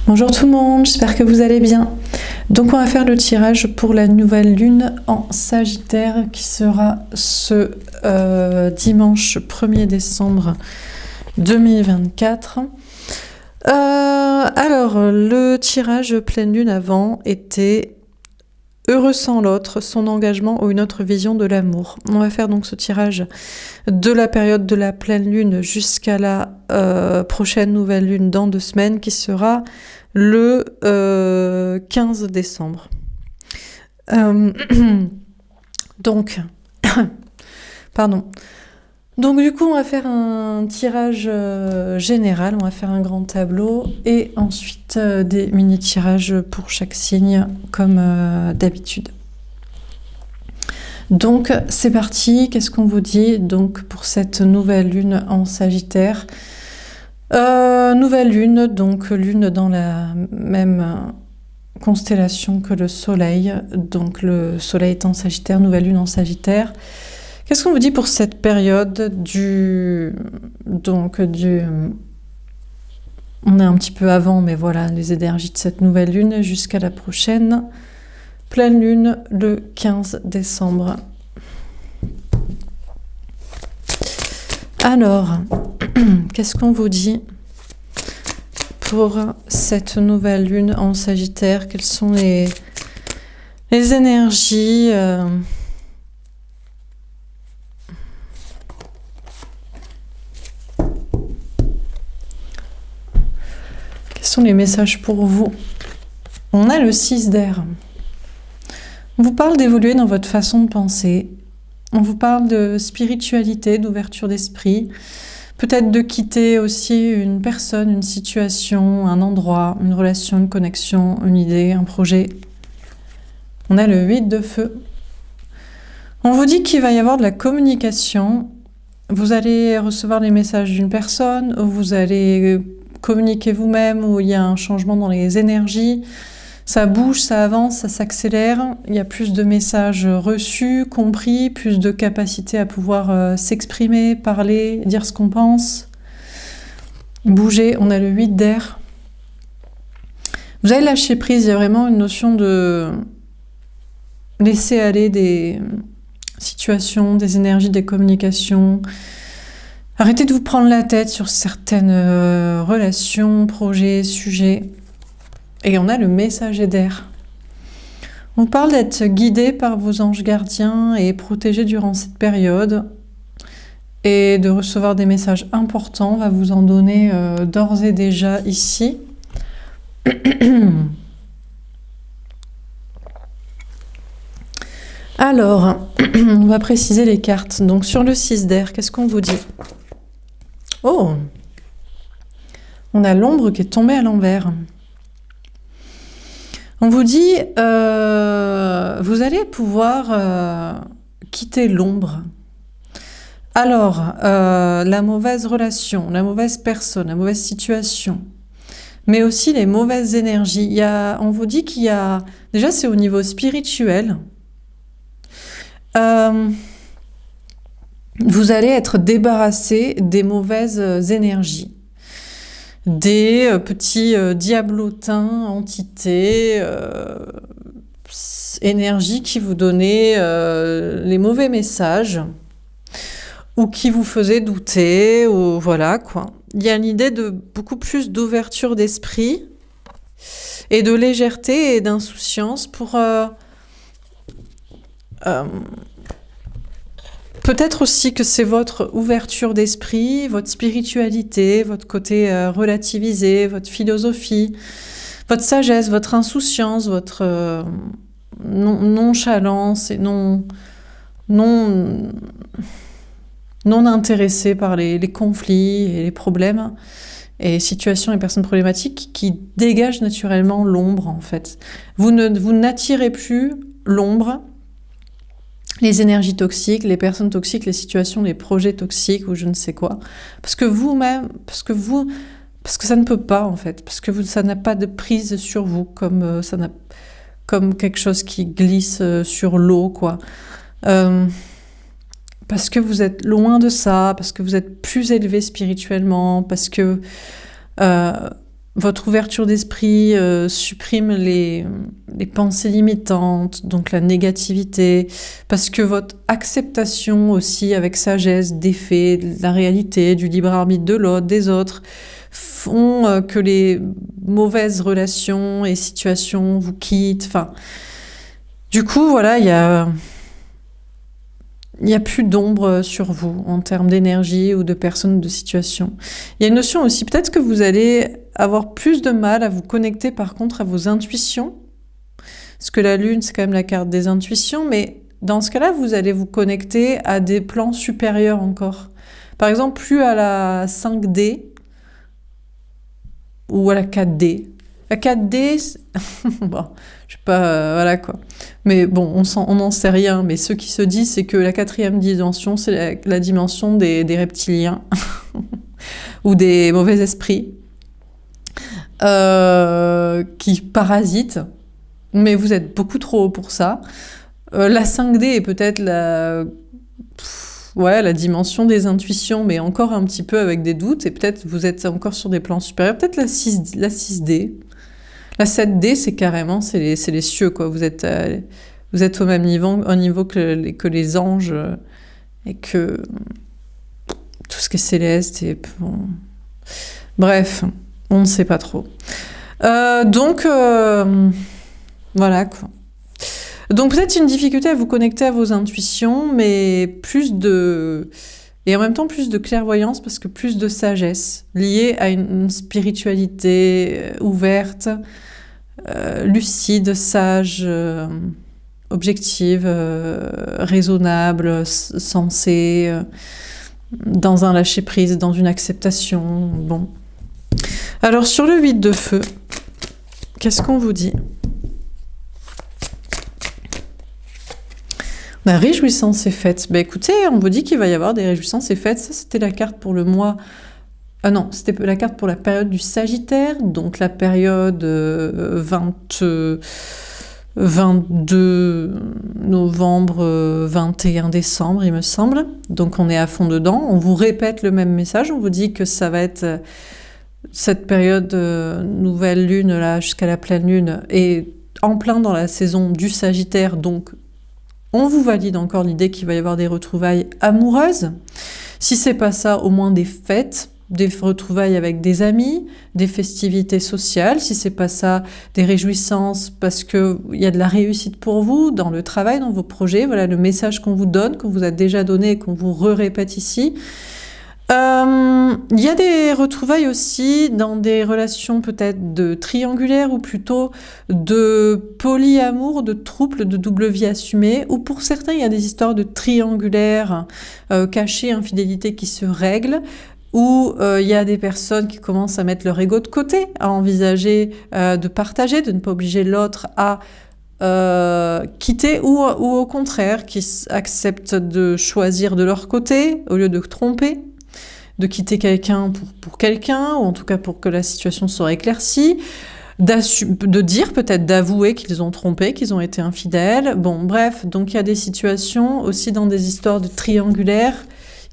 Bonjour tout le monde, j'espère que vous allez bien. Donc on va faire le tirage pour la nouvelle lune en Sagittaire qui sera ce dimanche 1er décembre 2024. Alors le tirage pleine lune avant était heureux sans l'autre, son engagement ou une autre vision de l'amour. On va faire donc ce tirage de la période de la pleine lune jusqu'à la prochaine nouvelle lune dans 2 semaines qui sera le 15 décembre. Donc, pardon. Donc du coup, on va faire un tirage général, on va faire un grand tableau et ensuite des mini-tirages pour chaque signe comme d'habitude. Donc c'est parti, qu'est-ce qu'on vous dit donc pour cette nouvelle lune en Sagittaire? Nouvelle lune, donc lune dans la même constellation que le soleil, donc le soleil est en Sagittaire, nouvelle lune en Sagittaire. Qu'est-ce qu'on vous dit pour cette période on est un petit peu avant, mais voilà, les énergies de cette nouvelle lune jusqu'à la prochaine pleine lune le 15 décembre. Alors, qu'est-ce qu'on vous dit pour cette nouvelle lune en Sagittaire? Quelles sont les énergies Quels sont les messages pour vous? On a le 6 d'air. On vous parle d'évoluer dans votre façon de penser. On vous parle de spiritualité, d'ouverture d'esprit. Peut-être de quitter aussi une personne, une situation, un endroit, une relation, une connexion, une idée, un projet. On a le 8 de feu. On vous dit qu'il va y avoir de la communication. Vous allez recevoir les messages d'une personne, ou vous allez communiquer vous-même, où il y a un changement dans les énergies. Ça bouge, ça avance, ça s'accélère. Il y a plus de messages reçus, compris, plus de capacité à pouvoir s'exprimer, parler, dire ce qu'on pense. Bouger, on a le 8 d'air. Vous allez lâcher prise, il y a vraiment une notion de laisser aller des situations, des énergies, des communications. Arrêtez de vous prendre la tête sur certaines relations, projets, sujets. Et on a le messager d'air. On parle d'être guidé par vos anges gardiens et protégé durant cette période. Et de recevoir des messages importants. On va vous en donner d'ores et déjà ici. Alors, on va préciser les cartes. Donc sur le 6 d'air, qu'est-ce qu'on vous dit? Oh! On a l'ombre qui est tombée à l'envers. On vous dit, vous allez pouvoir quitter l'ombre. Alors, la mauvaise relation, la mauvaise personne, la mauvaise situation, mais aussi les mauvaises énergies. On vous dit qu'il y a... Déjà, c'est au niveau spirituel. Vous allez être débarrassé des mauvaises énergies. Des petits diablotins, entités, énergies qui vous donnaient les mauvais messages ou qui vous faisaient douter, ou voilà quoi. Il y a une idée de beaucoup plus d'ouverture d'esprit et de légèreté et d'insouciance pour peut-être aussi que c'est votre ouverture d'esprit, votre spiritualité, votre côté relativisé, votre philosophie, votre sagesse, votre insouciance, votre nonchalance et non intéressé par les conflits et les problèmes et situations et personnes problématiques qui dégagent naturellement l'ombre en fait. Vous n'attirez plus l'ombre, les énergies toxiques, les personnes toxiques, les situations, les projets toxiques ou je ne sais quoi. Parce que vous-même, parce que ça ne peut pas en fait, parce que ça n'a pas de prise sur vous, comme quelque chose qui glisse sur l'eau, quoi. Parce que vous êtes loin de ça, parce que vous êtes plus élevé spirituellement, parce que Votre ouverture d'esprit supprime les pensées limitantes, donc la négativité, parce que votre acceptation aussi avec sagesse des faits, de la réalité, du libre arbitre de l'autre, des autres, font que les mauvaises relations et situations vous quittent. Enfin, du coup, voilà, il y a plus d'ombre sur vous en termes d'énergie ou de personnes ou de situation. Il y a une notion aussi, peut-être que vous allez avoir plus de mal à vous connecter par contre à vos intuitions, parce que la lune, c'est quand même la carte des intuitions, mais dans ce cas-là, vous allez vous connecter à des plans supérieurs encore. Par exemple, plus à la 5D ou à la 4D. La 4D, bon, je sais pas, voilà quoi. Mais bon, on n'en sait rien. Mais ce qui se dit, c'est que la 4e dimension, c'est la dimension des reptiliens ou des mauvais esprits qui parasitent. Mais vous êtes beaucoup trop haut pour ça. La 5D est peut-être la dimension des intuitions, mais encore un petit peu avec des doutes. Et peut-être vous êtes encore sur des plans supérieurs. Peut-être la 6D. La 7D, c'est carrément, c'est les cieux, quoi. Vous êtes au même niveau que les anges et que tout ce qui est céleste. Et, bon. Bref, on ne sait pas trop. Donc, voilà, quoi. Donc peut-être une difficulté à vous connecter à vos intuitions, mais et en même temps plus de clairvoyance parce que plus de sagesse liée à une spiritualité ouverte, lucide, sage, objective, raisonnable, sensée, dans un lâcher-prise, dans une acceptation. Bon. Alors sur le 8 de feu, qu'est-ce qu'on vous dit ? La réjouissance et fête. Ben écoutez, on vous dit qu'il va y avoir des réjouissances et fêtes. Ça, c'était la carte pour le mois... Ah non, c'était la carte pour la période du Sagittaire, donc la période 22 novembre, 21 décembre, il me semble. Donc on est à fond dedans. On vous répète le même message. On vous dit que ça va être cette période nouvelle lune, là, jusqu'à la pleine lune, et en plein dans la saison du Sagittaire, donc on vous valide encore l'idée qu'il va y avoir des retrouvailles amoureuses. Si c'est pas ça, au moins des fêtes, des retrouvailles avec des amis, des festivités sociales. Si c'est pas ça, des réjouissances parce que il y a de la réussite pour vous dans le travail, dans vos projets. Voilà le message qu'on vous donne, qu'on vous a déjà donné et qu'on vous répète ici. Il y a des retrouvailles aussi dans des relations peut-être de triangulaires ou plutôt de polyamour, de trouble, de double vie assumée, ou pour certains il y a des histoires de triangulaires cachées, infidélité qui se règlent, où il y a des personnes qui commencent à mettre leur ego de côté, à envisager de partager, de ne pas obliger l'autre à quitter, ou au contraire qui acceptent de choisir de leur côté au lieu de tromper, de quitter quelqu'un pour quelqu'un, ou en tout cas pour que la situation soit éclaircie, de dire peut-être, d'avouer qu'ils ont trompé, qu'ils ont été infidèles. Bon, bref, donc il y a des situations aussi dans des histoires de triangulaires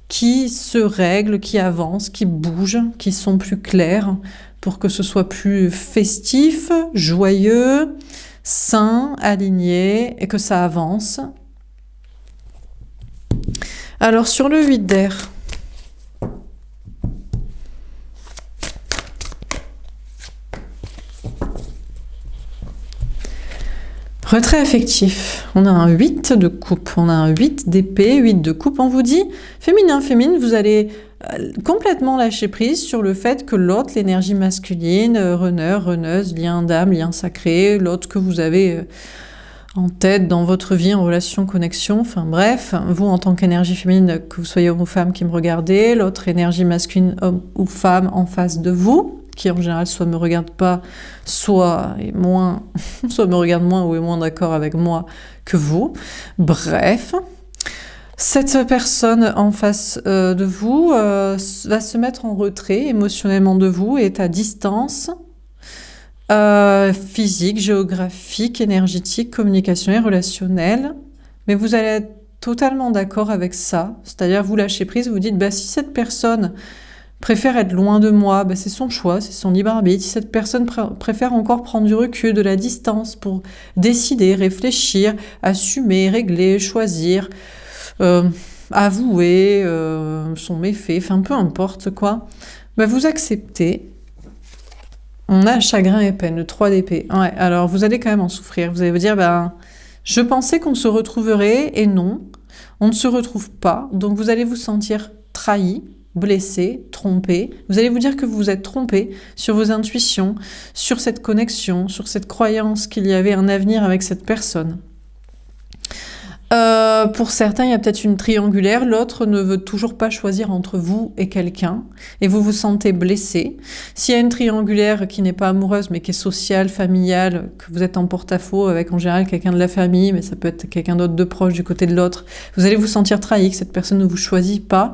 qui se règlent, qui avancent, qui bougent, qui sont plus claires pour que ce soit plus festif, joyeux, sain, aligné et que ça avance. Alors sur le 8 d'air, retrait affectif, on a un 8 de coupe, on a un 8 d'épée, 8 de coupe. On vous dit, féminin, vous allez complètement lâcher prise sur le fait que l'autre, l'énergie masculine, runner, runneuse, lien d'âme, lien sacré, l'autre que vous avez en tête dans votre vie, en relation, connexion, enfin bref, vous en tant qu'énergie féminine, que vous soyez homme ou femme qui me regardez, l'autre énergie masculine, homme ou femme en face de vous, qui en général soit me regarde pas, soit me regarde moins ou est moins d'accord avec moi que vous. Bref, cette personne en face de vous va se mettre en retrait émotionnellement de vous et est à distance physique, géographique, énergétique, communicationnelle, relationnelle. Mais vous allez être totalement d'accord avec ça. C'est-à-dire vous lâchez prise, vous dites si cette personne préfère être loin de moi, c'est son choix, c'est son libre arbitre. Si cette personne préfère encore prendre du recul, de la distance pour décider, réfléchir, assumer, régler, choisir, avouer son méfait, enfin peu importe quoi, vous acceptez. On a chagrin et peine, le 3 d'épée. Ouais, alors vous allez quand même en souffrir. Vous allez vous dire, je pensais qu'on se retrouverait et non, on ne se retrouve pas. Donc vous allez vous sentir trahi, blessé, trompé. Vous allez vous dire que vous vous êtes trompé sur vos intuitions, sur cette connexion, sur cette croyance qu'il y avait un avenir avec cette personne. Pour certains, il y a peut-être une triangulaire, l'autre ne veut toujours pas choisir entre vous et quelqu'un, et vous vous sentez blessé. S'il y a une triangulaire qui n'est pas amoureuse, mais qui est sociale, familiale, que vous êtes en porte-à-faux avec en général quelqu'un de la famille, mais ça peut être quelqu'un d'autre de proche du côté de l'autre, vous allez vous sentir trahi, que cette personne ne vous choisit pas.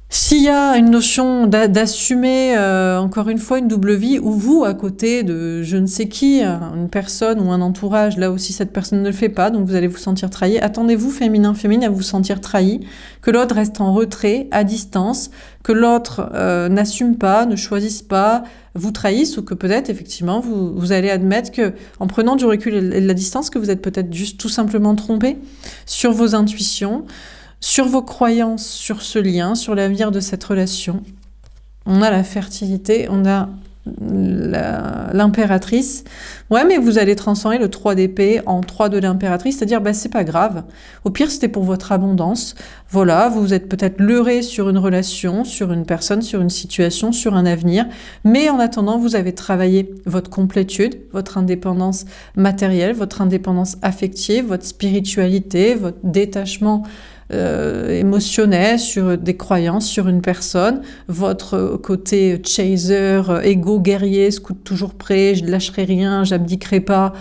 S'il y a une notion d'assumer, encore une fois, une double vie, ou vous, à côté de je ne sais qui, une personne ou un entourage, là aussi cette personne ne le fait pas, donc vous allez vous sentir trahi. Attendez-vous, féminin, à vous sentir trahi, que l'autre reste en retrait, à distance, que l'autre n'assume pas, ne choisisse pas, vous trahisse, ou que peut-être, effectivement, vous allez admettre que, en prenant du recul et de la distance, que vous êtes peut-être juste tout simplement trompé sur vos intuitions, sur vos croyances, sur ce lien, sur l'avenir de cette relation. On a la fertilité, on a l'impératrice. Ouais, mais vous allez transformer le 3 d'épée en 3 de l'impératrice, c'est-à-dire, c'est pas grave. Au pire, c'était pour votre abondance. Voilà, vous êtes peut-être leurré sur une relation, sur une personne, sur une situation, sur un avenir. Mais en attendant, vous avez travaillé votre complétude, votre indépendance matérielle, votre indépendance affective, votre spiritualité, votre détachement émotionnel sur des croyances, sur une personne, votre côté chaser, égo guerrier, scout toujours prêt, je ne lâcherai rien, j'abdiquerai pas,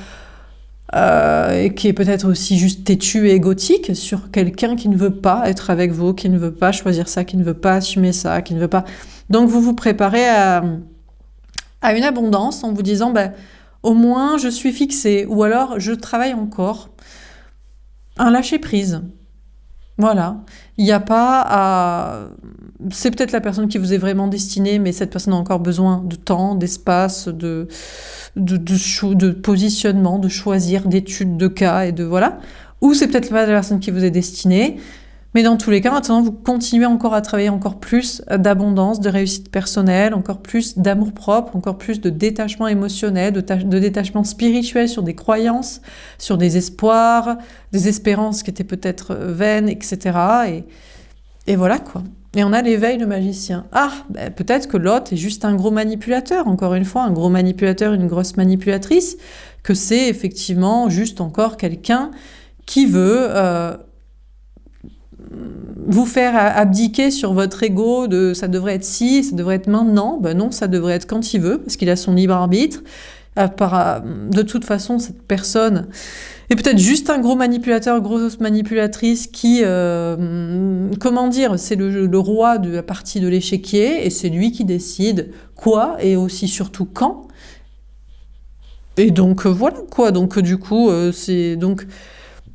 et qui est peut-être aussi juste têtu et égotique sur quelqu'un qui ne veut pas être avec vous, qui ne veut pas choisir ça, qui ne veut pas assumer ça, qui ne veut pas... Donc vous vous préparez à une abondance en vous disant, au moins je suis fixée, ou alors je travaille encore, un lâcher-prise. Voilà, il n'y a pas à... C'est peut-être la personne qui vous est vraiment destinée, mais cette personne a encore besoin de temps, d'espace, de positionnement, de choisir, d'études de cas, et de voilà. Ou c'est peut-être pas la personne qui vous est destinée, mais dans tous les cas, maintenant, vous continuez encore à travailler encore plus d'abondance, de réussite personnelle, encore plus d'amour-propre, encore plus de détachement émotionnel, de détachement spirituel sur des croyances, sur des espoirs, des espérances qui étaient peut-être vaines, etc. Et voilà, quoi. Et on a l'éveil, le magicien. Peut-être que l'autre est juste un gros manipulateur, encore une fois, un gros manipulateur, une grosse manipulatrice, que c'est effectivement juste encore quelqu'un qui veut... vous faire abdiquer sur votre ego de ça devrait être ci, ça devrait être maintenant. Non, ça devrait être quand il veut, parce qu'il a son libre arbitre. De toute façon, cette personne est peut-être juste un gros manipulateur, grosse manipulatrice qui, comment dire, c'est le roi de la partie de l'échiquier, et c'est lui qui décide quoi, et aussi surtout quand. Et donc, voilà quoi. Donc, du coup, c'est... donc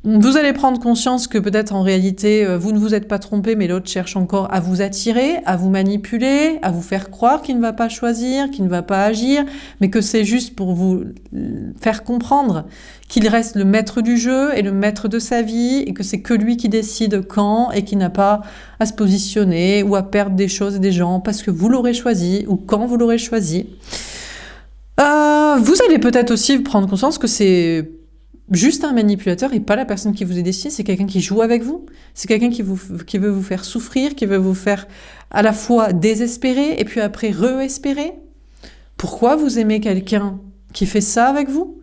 vous allez prendre conscience que peut-être en réalité, vous ne vous êtes pas trompé, mais l'autre cherche encore à vous attirer, à vous manipuler, à vous faire croire qu'il ne va pas choisir, qu'il ne va pas agir, mais que c'est juste pour vous faire comprendre qu'il reste le maître du jeu et le maître de sa vie, et que c'est que lui qui décide quand, et qui n'a pas à se positionner ou à perdre des choses et des gens parce que vous l'aurez choisi ou quand vous l'aurez choisi. Vous allez peut-être aussi prendre conscience que c'est juste un manipulateur et pas la personne qui vous est destinée, c'est quelqu'un qui joue avec vous, c'est quelqu'un qui veut vous faire souffrir, qui veut vous faire à la fois désespérer et puis après re-espérer. Pourquoi vous aimez quelqu'un qui fait ça avec vous?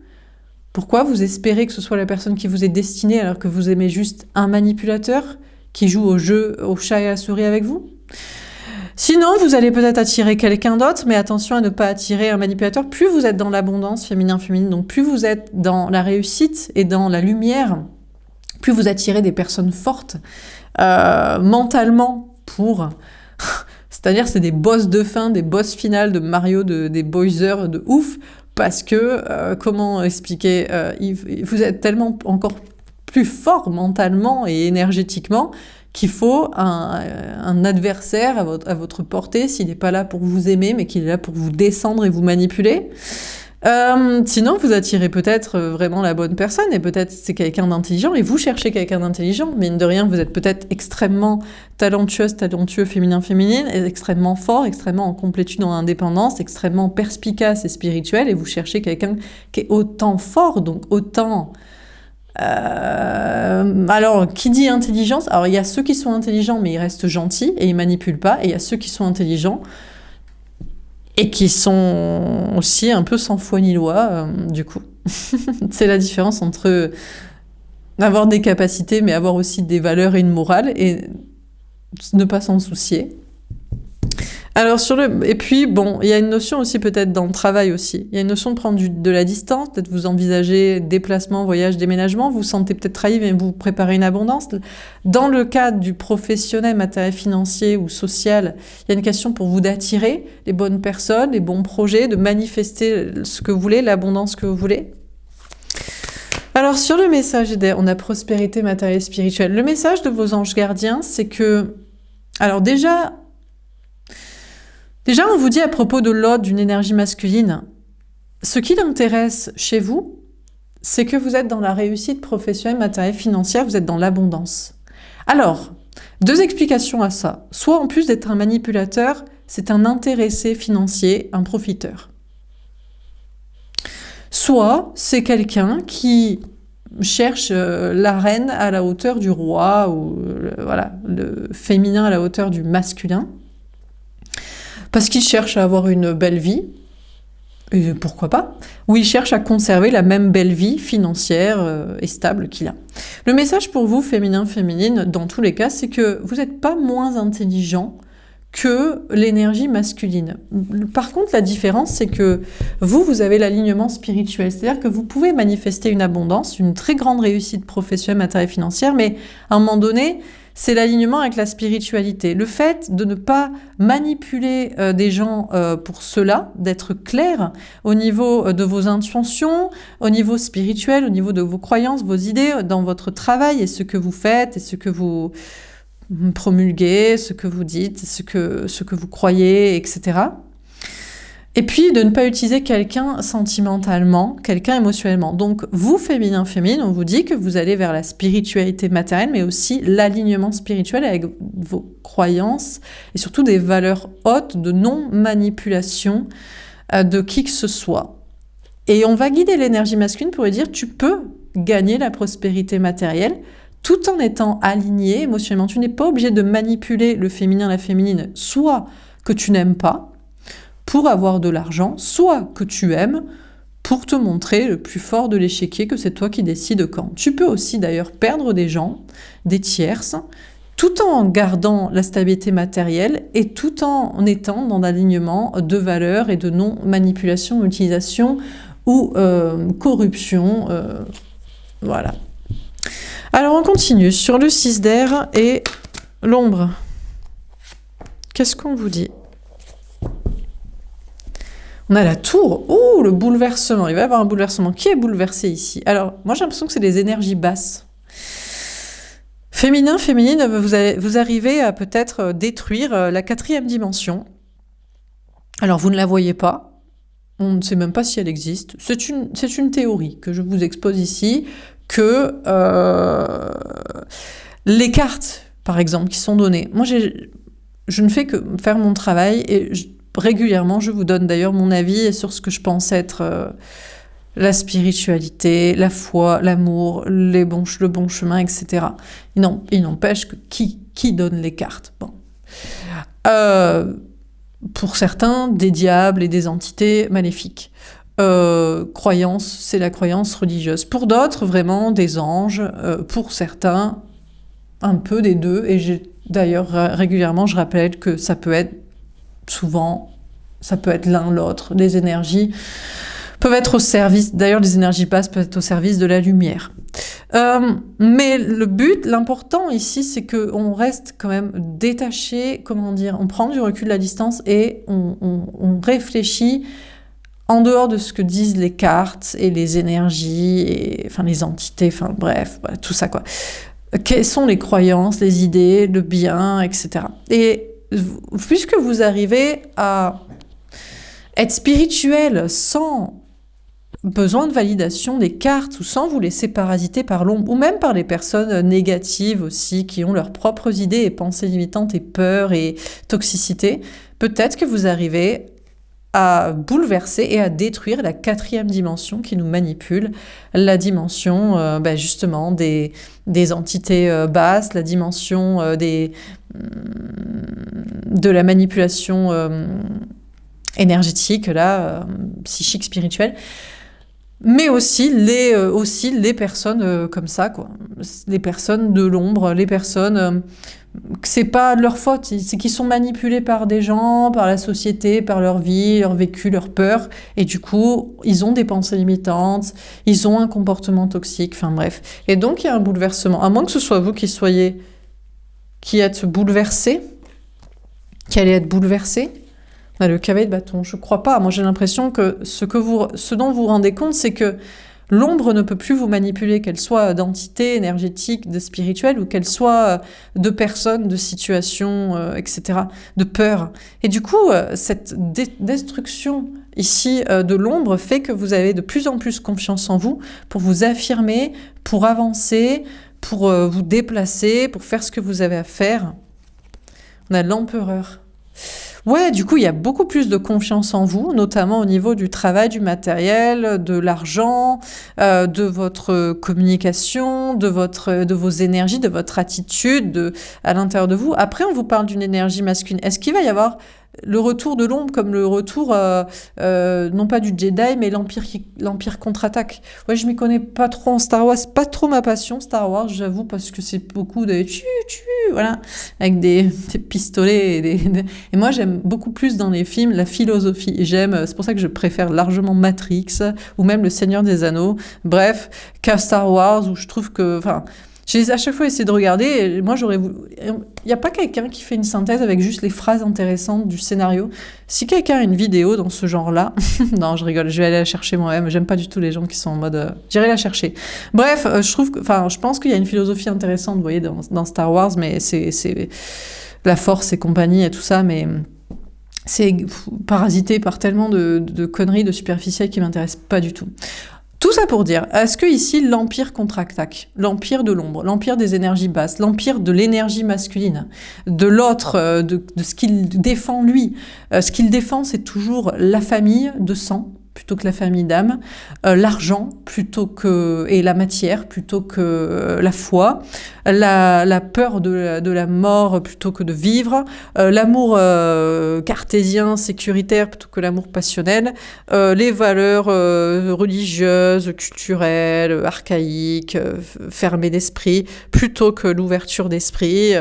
Pourquoi vous espérez que ce soit la personne qui vous est destinée alors que vous aimez juste un manipulateur qui joue au jeu, au chat et à la souris avec vous? Sinon, vous allez peut-être attirer quelqu'un d'autre, mais attention à ne pas attirer un manipulateur. Plus vous êtes dans l'abondance féminin-féminine, donc plus vous êtes dans la réussite et dans la lumière, plus vous attirez des personnes fortes, mentalement, c'est-à-dire c'est des boss de fin, des boss finales de Mario, des boysers de ouf, parce que, comment expliquer, vous êtes tellement encore plus fort mentalement et énergétiquement, qu'il faut un adversaire à votre portée, s'il n'est pas là pour vous aimer, mais qu'il est là pour vous descendre et vous manipuler. Sinon, vous attirez peut-être vraiment la bonne personne, et peut-être c'est quelqu'un d'intelligent, et vous cherchez quelqu'un d'intelligent. Mine de rien, vous êtes peut-être extrêmement talentueux, féminin, et extrêmement fort, extrêmement en complétude, en indépendance, extrêmement perspicace et spirituel, et vous cherchez quelqu'un qui est autant fort, donc autant... Alors, qui dit intelligence? Alors, il y a ceux qui sont intelligents, mais ils restent gentils, et ils manipulent pas, et il y a ceux qui sont intelligents, et qui sont aussi un peu sans foi ni loi, du coup. C'est la différence entre avoir des capacités, mais avoir aussi des valeurs et une morale, et ne pas s'en soucier. Alors, et puis, bon, il y a une notion aussi peut-être dans le travail aussi. Il y a une notion de prendre de la distance, peut-être vous envisagez déplacement, voyage, déménagement, vous vous sentez peut-être trahi, mais vous préparez une abondance. Dans le cadre du professionnel, matériel, financier ou social, il y a une question pour vous d'attirer les bonnes personnes, les bons projets, de manifester ce que vous voulez, l'abondance que vous voulez. Alors, sur le message d'air, on a prospérité matérielle, spirituelle. Le message de vos anges gardiens, c'est que... Alors déjà, on vous dit à propos de l'autre, d'une énergie masculine, ce qui l'intéresse chez vous, c'est que vous êtes dans la réussite professionnelle, matérielle, financière, vous êtes dans l'abondance. Alors, 2 explications à ça. Soit en plus d'être un manipulateur, c'est un intéressé financier, un profiteur. Soit c'est quelqu'un qui cherche la reine à la hauteur du roi, ou le féminin à la hauteur du masculin, parce qu'il cherche à avoir une belle vie, et pourquoi pas, ou il cherche à conserver la même belle vie financière et stable qu'il a. Le message pour vous, féminin-féminine, dans tous les cas, c'est que vous n'êtes pas moins intelligent que l'énergie masculine. Par contre, la différence, c'est que vous avez l'alignement spirituel, c'est-à-dire que vous pouvez manifester une abondance, une très grande réussite professionnelle, matérielle, financière, mais à un moment donné, c'est l'alignement avec la spiritualité. Le fait de ne pas manipuler des gens pour cela, d'être clair au niveau de vos intentions, au niveau spirituel, au niveau de vos croyances, vos idées, dans votre travail et ce que vous faites et ce que vous promulguez, ce que vous dites, ce que vous croyez, etc. Et puis, de ne pas utiliser quelqu'un sentimentalement, quelqu'un émotionnellement. Donc, vous, féminin-féminine, on vous dit que vous allez vers la spiritualité matérielle, mais aussi l'alignement spirituel avec vos croyances et surtout des valeurs hautes de non-manipulation de qui que ce soit. Et on va guider l'énergie masculine pour lui dire, tu peux gagner la prospérité matérielle tout en étant aligné émotionnellement. Tu n'es pas obligé de manipuler le féminin, la féminine, soit que tu n'aimes pas, pour avoir de l'argent, soit que tu aimes pour te montrer le plus fort de l'échiquier, que c'est toi qui décides quand. Tu peux aussi d'ailleurs perdre des gens, des tierces, tout en gardant la stabilité matérielle et tout en étant dans l'alignement de valeurs et de non-manipulation, utilisation ou corruption. Voilà. Alors on continue sur le 6 d'air et l'ombre. Qu'est-ce qu'on vous dit ? On a la tour. Oh, le bouleversement. Il va y avoir un bouleversement. Qui est bouleversé ici? Alors, moi, j'ai l'impression que c'est des énergies basses. Féminin, féminine, vous arrivez à peut-être détruire la 4e dimension. Alors, vous ne la voyez pas. On ne sait même pas si elle existe. C'est une théorie que je vous expose ici, que les cartes, par exemple, qui sont données. Moi, je ne fais que faire mon travail et régulièrement, je vous donne d'ailleurs mon avis sur ce que je pense être la spiritualité, la foi, l'amour, le bon chemin, etc. Il n'empêche que qui donne les cartes. Bon. Pour certains, des diables et des entités maléfiques. Croyance, c'est la croyance religieuse. Pour d'autres, vraiment, des anges. Pour certains, un peu des deux. Et d'ailleurs, régulièrement, je rappelle que ça peut être souvent, ça peut être l'un l'autre. Les énergies peuvent être au service, d'ailleurs les énergies basses peuvent être au service de la lumière. Mais le but, l'important ici, c'est qu'on reste quand même détaché, on prend du recul de la distance et on réfléchit en dehors de ce que disent les cartes et les énergies, enfin les entités, enfin bref, voilà, tout ça quoi. quelles sont les croyances, les idées, le bien, etc. Et puisque vous arrivez à être spirituel sans besoin de validation des cartes ou sans vous laisser parasiter par l'ombre ou même par les personnes négatives aussi qui ont leurs propres idées et pensées limitantes et peurs et toxicité, peut-être que vous arrivez à bouleverser et à détruire la 4e dimension qui nous manipule, la dimension justement des entités basses, la dimension de la manipulation énergétique, psychique, spirituelle, mais aussi les personnes comme ça, quoi. Les personnes de l'ombre, les personnes que c'est pas de leur faute, c'est qu'ils sont manipulés par des gens, par la société, par leur vie, leur vécu, leur peur, et du coup, ils ont des pensées limitantes, ils ont un comportement toxique, enfin bref. Et donc, il y a un bouleversement. À moins que ce soit vous qui êtes bouleversé, qui allez être bouleversé. On a le cavalier de bâton, je crois pas. Moi, j'ai l'impression que ce dont vous vous rendez compte, c'est que l'ombre ne peut plus vous manipuler, qu'elle soit d'entité énergétique, de spirituelle, ou qu'elle soit de personnes, de situations, etc., de peur. Et du coup, cette destruction ici de l'ombre fait que vous avez de plus en plus confiance en vous pour vous affirmer, pour avancer, pour vous déplacer, pour faire ce que vous avez à faire. On a l'empereur. Ouais, du coup, il y a beaucoup plus de confiance en vous, notamment au niveau du travail, du matériel, de l'argent, de votre communication, de vos énergies, de votre attitude à l'intérieur de vous. Après, on vous parle d'une énergie masculine. Est-ce qu'il va y avoir le retour de l'ombre comme le retour, non pas du Jedi, mais l'Empire contre-attaque? Ouais, je m'y connais pas trop en Star Wars, c'est pas trop ma passion, Star Wars, j'avoue, parce que c'est beaucoup de voilà, avec des pistolets. Et moi, j'aime beaucoup plus dans les films la philosophie. C'est pour ça que je préfère largement Matrix ou même Le Seigneur des Anneaux. Bref, qu'à Star Wars, où je trouve que, j'ai à chaque fois essayé de regarder, et moi il n'y a pas quelqu'un qui fait une synthèse avec juste les phrases intéressantes du scénario. Si quelqu'un a une vidéo dans ce genre-là, non, je rigole, je vais aller la chercher moi-même, j'aime pas du tout les gens qui sont en mode, j'irai la chercher. Bref, je pense qu'il y a une philosophie intéressante, vous voyez, dans Star Wars, mais c'est la force et compagnie et tout ça, mais c'est parasité par tellement de conneries, de superficielles qui m'intéressent pas du tout. Tout ça pour dire, est-ce que ici l'empire contre-attaque, l'empire de l'ombre, l'empire des énergies basses, l'empire de l'énergie masculine, de l'autre, de ce qu'il défend lui, ce qu'il défend c'est toujours la famille de sang plutôt que la famille d'âme, l'argent et la matière plutôt que la foi, la peur de la mort plutôt que de vivre, l'amour cartésien, sécuritaire plutôt que l'amour passionnel, les valeurs religieuses, culturelles, archaïques, fermées d'esprit plutôt que l'ouverture d'esprit.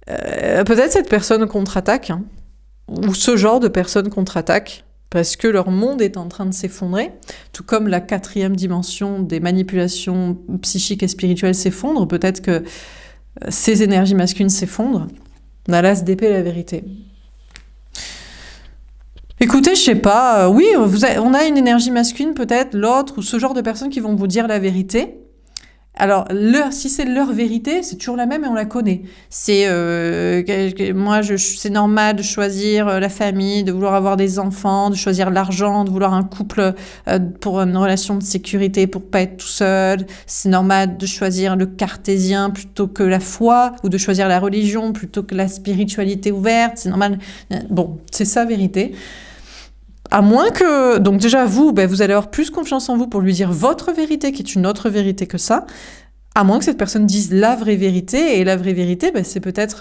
Peut-être cette personne contre-attaque, hein, ou ce genre de personne contre-attaque, parce que leur monde est en train de s'effondrer, tout comme la 4e dimension des manipulations psychiques et spirituelles s'effondre, peut-être que ces énergies masculines s'effondrent. On a l'As d'épée, la vérité. Écoutez, je sais pas, oui, on a une énergie masculine peut-être, l'autre, ou ce genre de personnes qui vont vous dire la vérité. Alors, si c'est leur vérité, c'est toujours la même et on la connaît. C'est c'est normal de choisir la famille, de vouloir avoir des enfants, de choisir l'argent, de vouloir un couple pour une relation de sécurité, pour pas être tout seul. C'est normal de choisir le cartésien plutôt que la foi, ou de choisir la religion plutôt que la spiritualité ouverte. C'est normal. Bon, c'est sa vérité. À moins que, donc déjà vous allez avoir plus confiance en vous pour lui dire votre vérité, qui est une autre vérité que ça, à moins que cette personne dise la vraie vérité, et la vraie vérité, c'est peut-être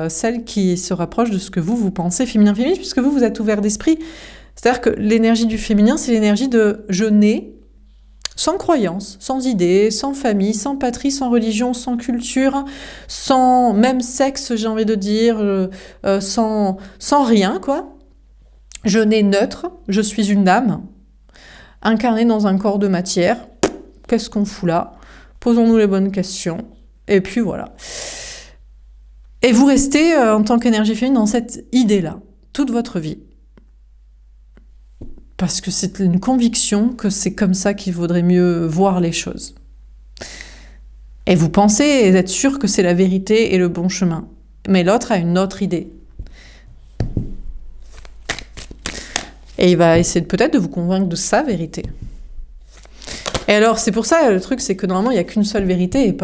celle qui se rapproche de ce que vous pensez féminin-féministe, puisque vous êtes ouvert d'esprit. C'est-à-dire que l'énergie du féminin, c'est l'énergie de je nais sans croyance, sans idée, sans famille, sans patrie, sans religion, sans culture, sans même sexe, j'ai envie de dire, sans rien, quoi. Je nais neutre, je suis une âme, incarnée dans un corps de matière. Qu'est-ce qu'on fout là? Posons-nous les bonnes questions. Et puis voilà. Et vous restez, en tant qu'énergie féminine, dans cette idée-là, toute votre vie. Parce que c'est une conviction que c'est comme ça qu'il vaudrait mieux voir les choses. Et vous pensez être sûr que c'est la vérité et le bon chemin. Mais l'autre a une autre idée. Et il va essayer peut-être de vous convaincre de sa vérité. Et alors, c'est pour ça, le truc, c'est que normalement, il n'y a qu'une seule vérité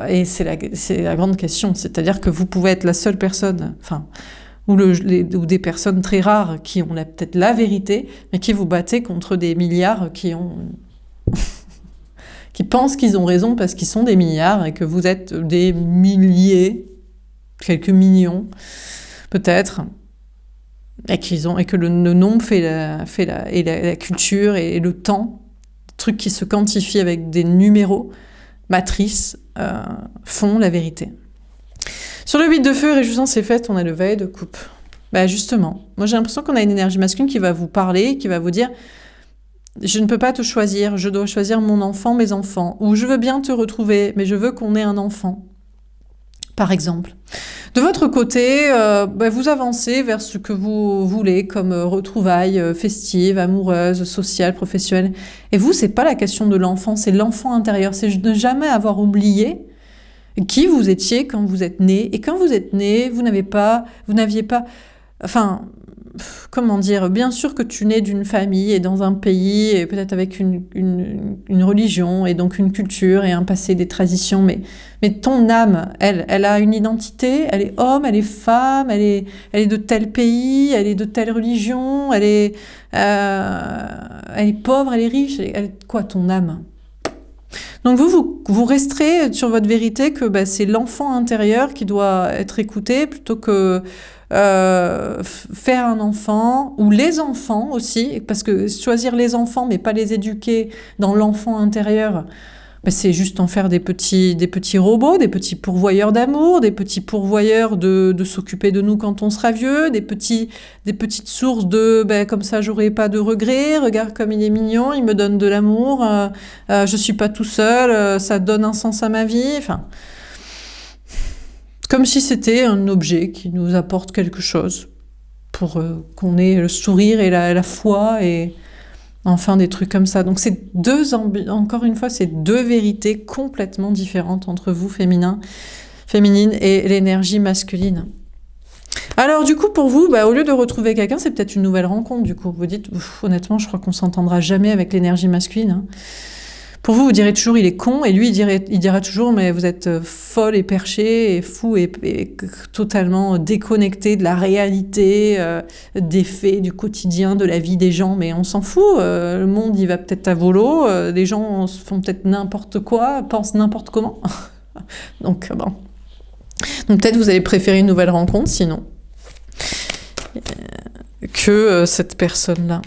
et c'est la grande question. C'est-à-dire que vous pouvez être la seule personne, ou des personnes très rares qui ont peut-être la vérité, mais qui vous battez contre des milliards qui pensent qu'ils ont raison parce qu'ils sont des milliards et que vous êtes des milliers, quelques millions, peut-être. Et que le nombre fait la culture et le temps, des trucs qui se quantifient avec des numéros, matrices, font la vérité. Sur le 8 de feu, réjouissance est faite, on a le valet de coupe. Justement, moi j'ai l'impression qu'on a une énergie masculine qui va vous parler, qui va vous dire « Je ne peux pas te choisir, je dois choisir mon enfant, mes enfants. » Ou « Je veux bien te retrouver, mais je veux qu'on ait un enfant. » Par exemple. De votre côté, vous avancez vers ce que vous voulez comme retrouvailles festives, amoureuses, sociales, professionnelles. Et vous, c'est pas la question de l'enfant, c'est l'enfant intérieur. C'est ne jamais avoir oublié qui vous étiez quand vous êtes né. Et quand vous êtes né, vous n'aviez pas... comment dire, bien sûr que tu nais d'une famille et dans un pays, et peut-être avec une religion, et donc une culture, et un passé, des traditions, mais ton âme, elle a une identité, elle est homme, elle est femme, elle est de tel pays, elle est de telle religion, elle est pauvre, elle est riche, elle est quoi ton âme ? Donc vous resterez sur votre vérité que c'est l'enfant intérieur qui doit être écouté plutôt que faire un enfant, ou les enfants aussi, parce que choisir les enfants mais pas les éduquer dans l'enfant intérieur, c'est juste en faire des petits robots, des petits pourvoyeurs d'amour, des petits pourvoyeurs de s'occuper de nous quand on sera vieux, des petites sources de comme ça j'aurai pas de regrets, regarde comme il est mignon, il me donne de l'amour, je suis pas tout seul, ça donne un sens à ma vie, comme si c'était un objet qui nous apporte quelque chose pour qu'on ait le sourire et la foi et enfin des trucs comme ça. Donc c'est encore une fois, c'est deux vérités complètement différentes entre vous, féminine, et l'énergie masculine. Alors du coup, pour vous, au lieu de retrouver quelqu'un, c'est peut-être une nouvelle rencontre. Du coup, vous dites, honnêtement, je crois qu'on s'entendra jamais avec l'énergie masculine. Hein. Pour vous, vous direz toujours il est con, et lui il dira toujours mais vous êtes folle et perchée et fou et totalement déconnecté de la réalité, des faits, du quotidien, de la vie des gens, mais on s'en fout, le monde il va peut-être à volo, les gens font peut-être n'importe quoi, pensent n'importe comment. Donc peut-être vous allez préférer une nouvelle rencontre sinon que cette personne-là.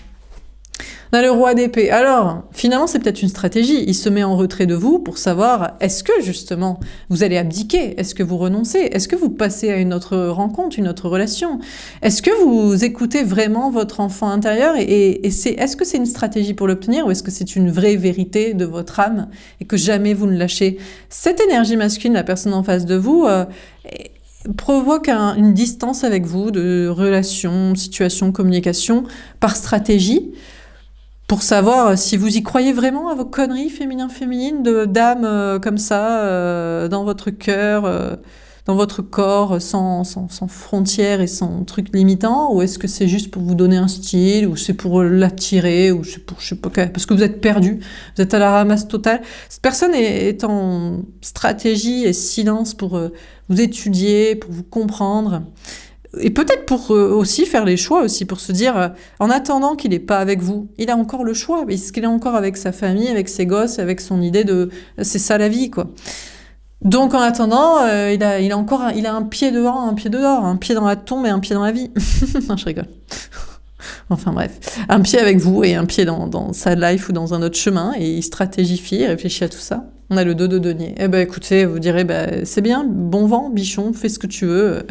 On a le roi d'épée. Alors, finalement, c'est peut-être une stratégie. Il se met en retrait de vous pour savoir, est-ce que, justement, vous allez abdiquer? Est-ce que vous renoncez? Est-ce que vous passez à une autre rencontre, une autre relation? Est-ce que vous écoutez vraiment votre enfant intérieur est-ce que c'est une stratégie pour l'obtenir ou est-ce que c'est une vraie vérité de votre âme et que jamais vous ne lâchez? Cette énergie masculine, la personne en face de vous, provoque une distance avec vous de relations, situations, communication par stratégie. Pour savoir si vous y croyez vraiment à vos conneries féminines, d'âme comme ça, dans votre cœur, dans votre corps, sans frontières et sans trucs limitants, ou est-ce que c'est juste pour vous donner un style, ou c'est pour l'attirer, ou c'est pour, je sais pas, parce que vous êtes perdu, vous êtes à la ramasse totale. Cette personne est en stratégie et silence pour vous étudier, pour vous comprendre. Et peut-être pour aussi faire les choix aussi, pour se dire, en attendant qu'il n'est pas avec vous, il a encore le choix, parce qu'il est encore avec sa famille, avec ses gosses, avec son idée de c'est ça la vie, quoi. Donc en attendant, il a un pied dehors, un pied dehors, un pied dans la tombe et un pied dans la vie. Non, je rigole. Enfin bref, un pied avec vous et un pied dans sa life ou dans un autre chemin, et il stratégifie, il réfléchit à tout ça. On a le 2 de denier. Écoutez, vous direz, c'est bien, bon vent, bichon, fais ce que tu veux,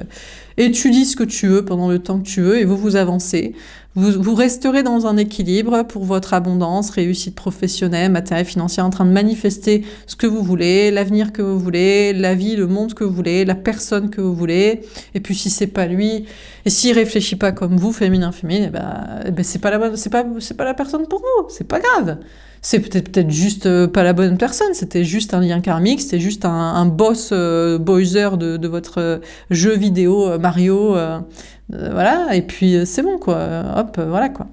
étudie ce que tu veux pendant le temps que tu veux, et vous avancez. Vous resterez dans un équilibre pour votre abondance, réussite professionnelle, matérielle, financière, en train de manifester ce que vous voulez, l'avenir que vous voulez, la vie, le monde que vous voulez, la personne que vous voulez. Et puis si c'est pas lui, et s'il réfléchit pas comme vous, féminin, c'est pas la personne pour vous, c'est pas grave. C'est peut-être juste pas la bonne personne, c'était juste un lien karmique, c'était juste un boss Bowser de votre jeu vidéo Mario, voilà, et puis c'est bon quoi, hop, voilà quoi.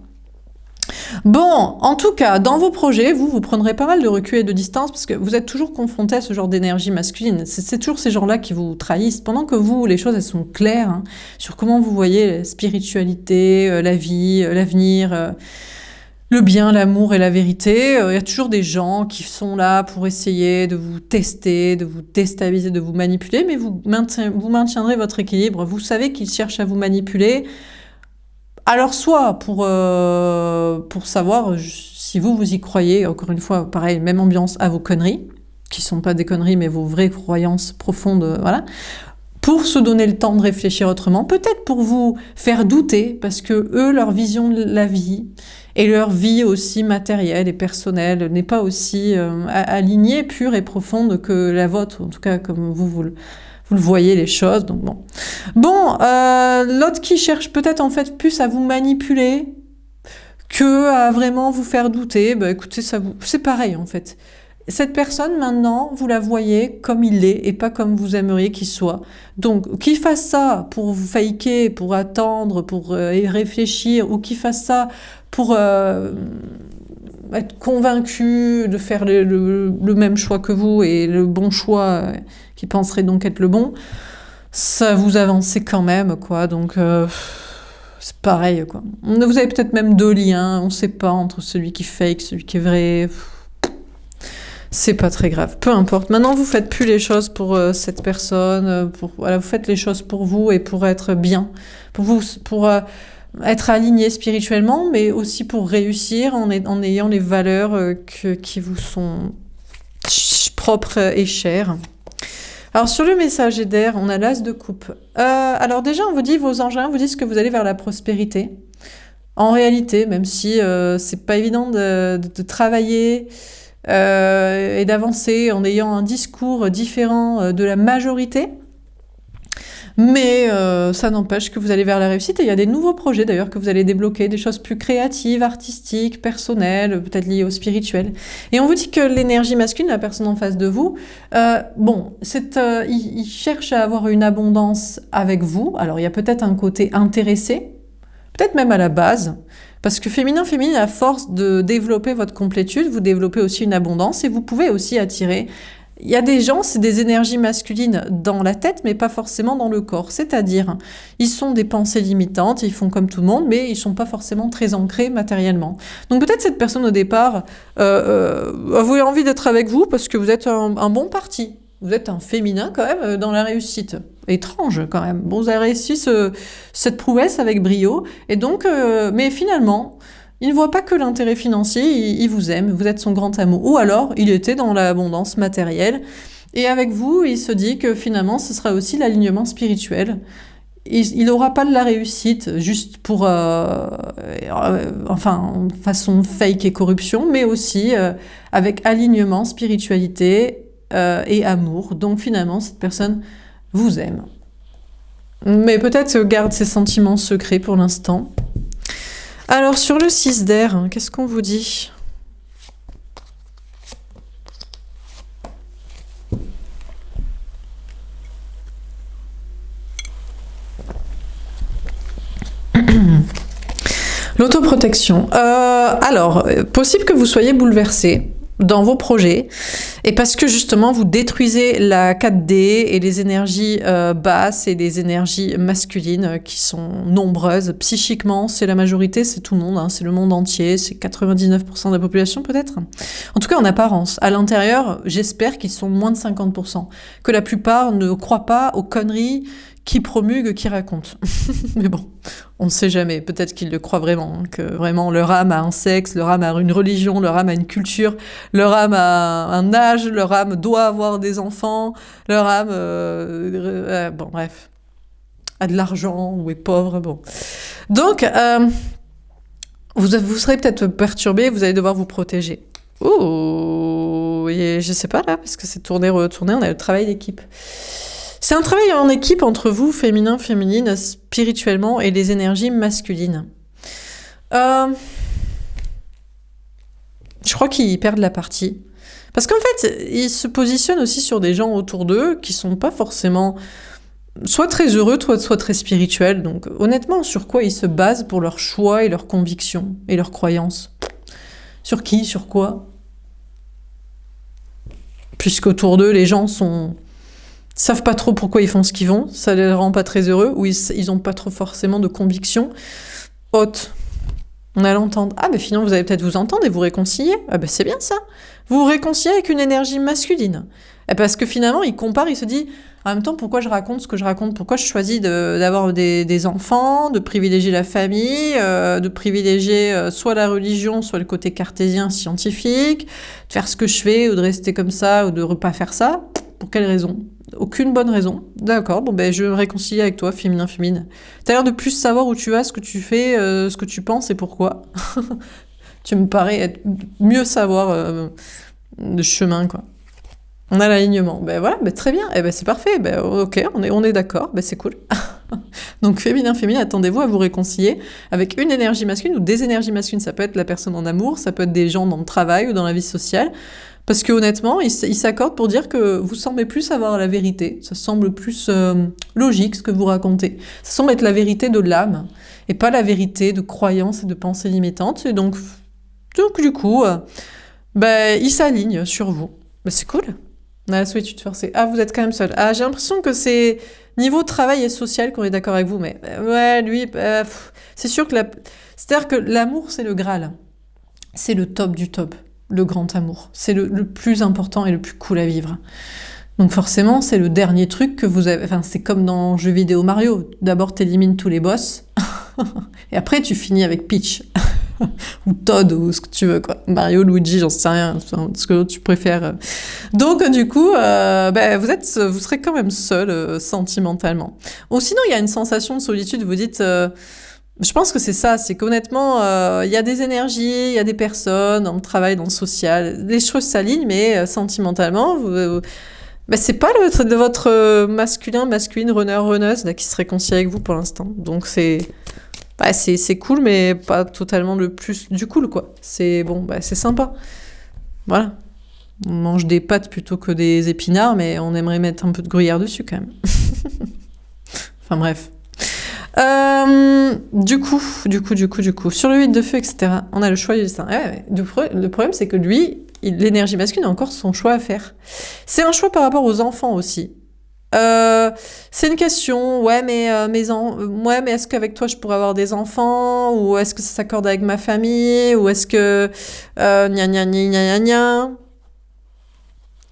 Bon, en tout cas, dans vos projets, vous prendrez pas mal de recul et de distance parce que vous êtes toujours confronté à ce genre d'énergie masculine. C'est toujours ces gens-là qui vous trahissent. Pendant que vous, les choses, elles sont claires hein, sur comment vous voyez la spiritualité, la vie, l'avenir, le bien, l'amour et la vérité. Il y a toujours des gens qui sont là pour essayer de vous tester, de vous déstabiliser, de vous manipuler, mais vous maintiendrez votre équilibre. Vous savez qu'ils cherchent à vous manipuler. Alors soit pour savoir si vous y croyez, encore une fois, pareil, même ambiance à vos conneries, qui sont pas des conneries, mais vos vraies croyances profondes, voilà, pour se donner le temps de réfléchir autrement, peut-être pour vous faire douter, parce que eux, leur vision de la vie, et leur vie aussi matérielle et personnelle, n'est pas aussi alignée, pure et profonde que la vôtre, en tout cas comme vous le voyez les choses, donc bon. Bon, l'autre qui cherche peut-être en fait plus à vous manipuler que à vraiment vous faire douter, bah écoutez, c'est pareil en fait. Cette personne maintenant, vous la voyez comme il est et pas comme vous aimeriez qu'il soit. Donc, qu'il fasse ça pour vous faker, pour attendre, pour y réfléchir, ou qu'il fasse ça pour être convaincu de faire le même choix que vous et le bon choix qui penserait donc être le bon, ça vous avancez quand même, quoi. Donc, c'est pareil, quoi. Vous avez peut-être même deux liens, on ne sait pas, entre celui qui fake, celui qui est vrai. C'est pas très grave, peu importe. Maintenant, vous faites plus les choses pour cette personne, voilà, vous faites les choses pour vous et pour être bien, pour être aligné spirituellement, mais aussi pour réussir en ayant les valeurs qui vous sont propres et chères. Alors sur le messager d'air, on a l'as de coupe. Alors déjà, on vous dit, vos anges vous disent que vous allez vers la prospérité. En réalité, même si c'est pas évident de travailler et d'avancer en ayant un discours différent de la majorité, mais ça n'empêche que vous allez vers la réussite et il y a des nouveaux projets d'ailleurs que vous allez débloquer, des choses plus créatives, artistiques, personnelles, peut-être liées au spirituel. Et on vous dit que l'énergie masculine, la personne en face de vous, il cherche à avoir une abondance avec vous. Alors il y a peut-être un côté intéressé, peut-être même à la base, parce que féminin, à force de développer votre complétude, vous développez aussi une abondance et vous pouvez aussi attirer. Il y a des gens, c'est des énergies masculines dans la tête, mais pas forcément dans le corps. C'est-à-dire, ils sont des pensées limitantes, ils font comme tout le monde, mais ils sont pas forcément très ancrés matériellement. Donc peut-être cette personne au départ a envie d'être avec vous parce que vous êtes un bon parti. Vous êtes un féminin quand même dans la réussite. Étrange quand même. Bon, vous avez réussi cette prouesse avec brio. Et donc, mais finalement, il ne voit pas que l'intérêt financier, il vous aime, vous êtes son grand amour. Ou alors, il était dans l'abondance matérielle. Et avec vous, il se dit que finalement, ce sera aussi l'alignement spirituel. Il n'aura pas de la réussite juste pour, façon fake et corruption, mais aussi avec alignement, spiritualité et amour. Donc finalement, cette personne vous aime. Mais peut-être garde ses sentiments secrets pour l'instant. Alors, sur le 6 d'air, qu'est-ce qu'on vous dit ? L'autoprotection. Alors, possible que vous soyez bouleversé dans vos projets, et parce que justement vous détruisez la 4D et les énergies basses et les énergies masculines qui sont nombreuses. Psychiquement, c'est la majorité, c'est tout le monde, c'est le monde entier, c'est 99% de la population peut-être. En tout cas en apparence. À l'intérieur, j'espère qu'ils sont moins de 50%. Que la plupart ne croient pas aux conneries qui promulguent, qui racontent. Mais bon, on ne sait jamais. Peut-être qu'ils le croient vraiment, que vraiment leur âme a un sexe, leur âme a une religion, leur âme a une culture, leur âme a un âge, leur âme doit avoir des enfants, leur âme, bon bref, a de l'argent ou est pauvre, bon. Donc, vous serez peut-être perturbé, vous allez devoir vous protéger. Oh, et je sais pas là, parce que c'est tourné, retourné, on a le travail d'équipe. C'est un travail en équipe entre vous, féminin, féminine, spirituellement, et les énergies masculines. Je Je crois qu'ils perdent la partie. Parce qu'en fait, ils se positionnent aussi sur des gens autour d'eux qui sont pas forcément soit très heureux, soit très spirituels. Donc honnêtement, sur quoi ils se basent pour leurs choix et leurs convictions et leurs croyances? Sur qui? Sur quoi? Puisqu'autour d'eux, les gens savent pas trop pourquoi ils font ce qu'ils font, ça les rend pas très heureux, ou ils ont pas trop forcément de convictions hautes. On a l'entendre. Ah, ben finalement, vous allez peut-être vous entendre et vous réconcilier. Ah, ben c'est bien ça. Vous vous réconciliez avec une énergie masculine. Et parce que finalement, il compare, il se dit, en même temps, pourquoi je raconte ce que je raconte? Pourquoi je choisis d'avoir des enfants, de privilégier la famille, de privilégier soit la religion, soit le côté cartésien scientifique, de faire ce que je fais, ou de rester comme ça, ou de ne pas faire ça? Pour quelle raison? Aucune bonne raison. D'accord, bon ben je vais me réconcilier avec toi, féminin. T'as l'air de plus savoir où tu vas, ce que tu fais, ce que tu penses et pourquoi. Tu me parais mieux savoir le chemin, quoi. On a l'alignement. Ben voilà, ben très bien. Eh ben c'est parfait. Ben ok, on est d'accord. Ben c'est cool. Donc féminin, attendez-vous à vous réconcilier avec une énergie masculine ou des énergies masculines. Ça peut être la personne en amour, ça peut être des gens dans le travail ou dans la vie sociale. Parce que honnêtement, ils s'accordent pour dire que vous semblez plus avoir la vérité. Ça semble plus logique ce que vous racontez. Ça semble être la vérité de l'âme et pas la vérité de croyances et de pensées limitantes. Et donc du coup, ils s'alignent sur vous. Ben, c'est cool. On a la solitude forcée. Ah, vous êtes quand même seul. Ah, j'ai l'impression que c'est niveau travail et social qu'on est d'accord avec vous. Mais ouais, lui, c'est sûr que c'est-à-dire que l'amour, c'est le Graal. C'est le top du top. Le grand amour. C'est le plus important et le plus cool à vivre. Donc forcément, c'est le dernier truc que vous avez... Enfin, c'est comme dans jeux vidéo Mario. D'abord, t'élimines tous les boss. Et après, tu finis avec Peach. Ou Todd, ou ce que tu veux, quoi. Mario, Luigi, j'en sais rien. Ce que tu préfères. Donc, du coup, vous serez quand même seul sentimentalement. Ou sinon, il y a une sensation de solitude. Vous dites... je pense que c'est ça, c'est qu'honnêtement, il y a des énergies, il y a des personnes, on travaille dans le social, les choses s'alignent, mais sentimentalement, c'est pas de votre masculine, runneuse, là, qui se réconcilie avec vous pour l'instant. Donc c'est cool, mais pas totalement le plus du cool, quoi. C'est bon, c'est sympa. Voilà. On mange des pâtes plutôt que des épinards, mais on aimerait mettre un peu de gruyère dessus, quand même. Enfin bref. Du coup, sur le 8 de feu, etc., on a le choix du destin. Le problème, c'est que lui, l'énergie masculine a encore son choix à faire. C'est un choix par rapport aux enfants aussi. C'est une question, mais est-ce qu'avec toi je pourrais avoir des enfants, ou est-ce que ça s'accorde avec ma famille, ou est-ce que gna gna gna gna gna.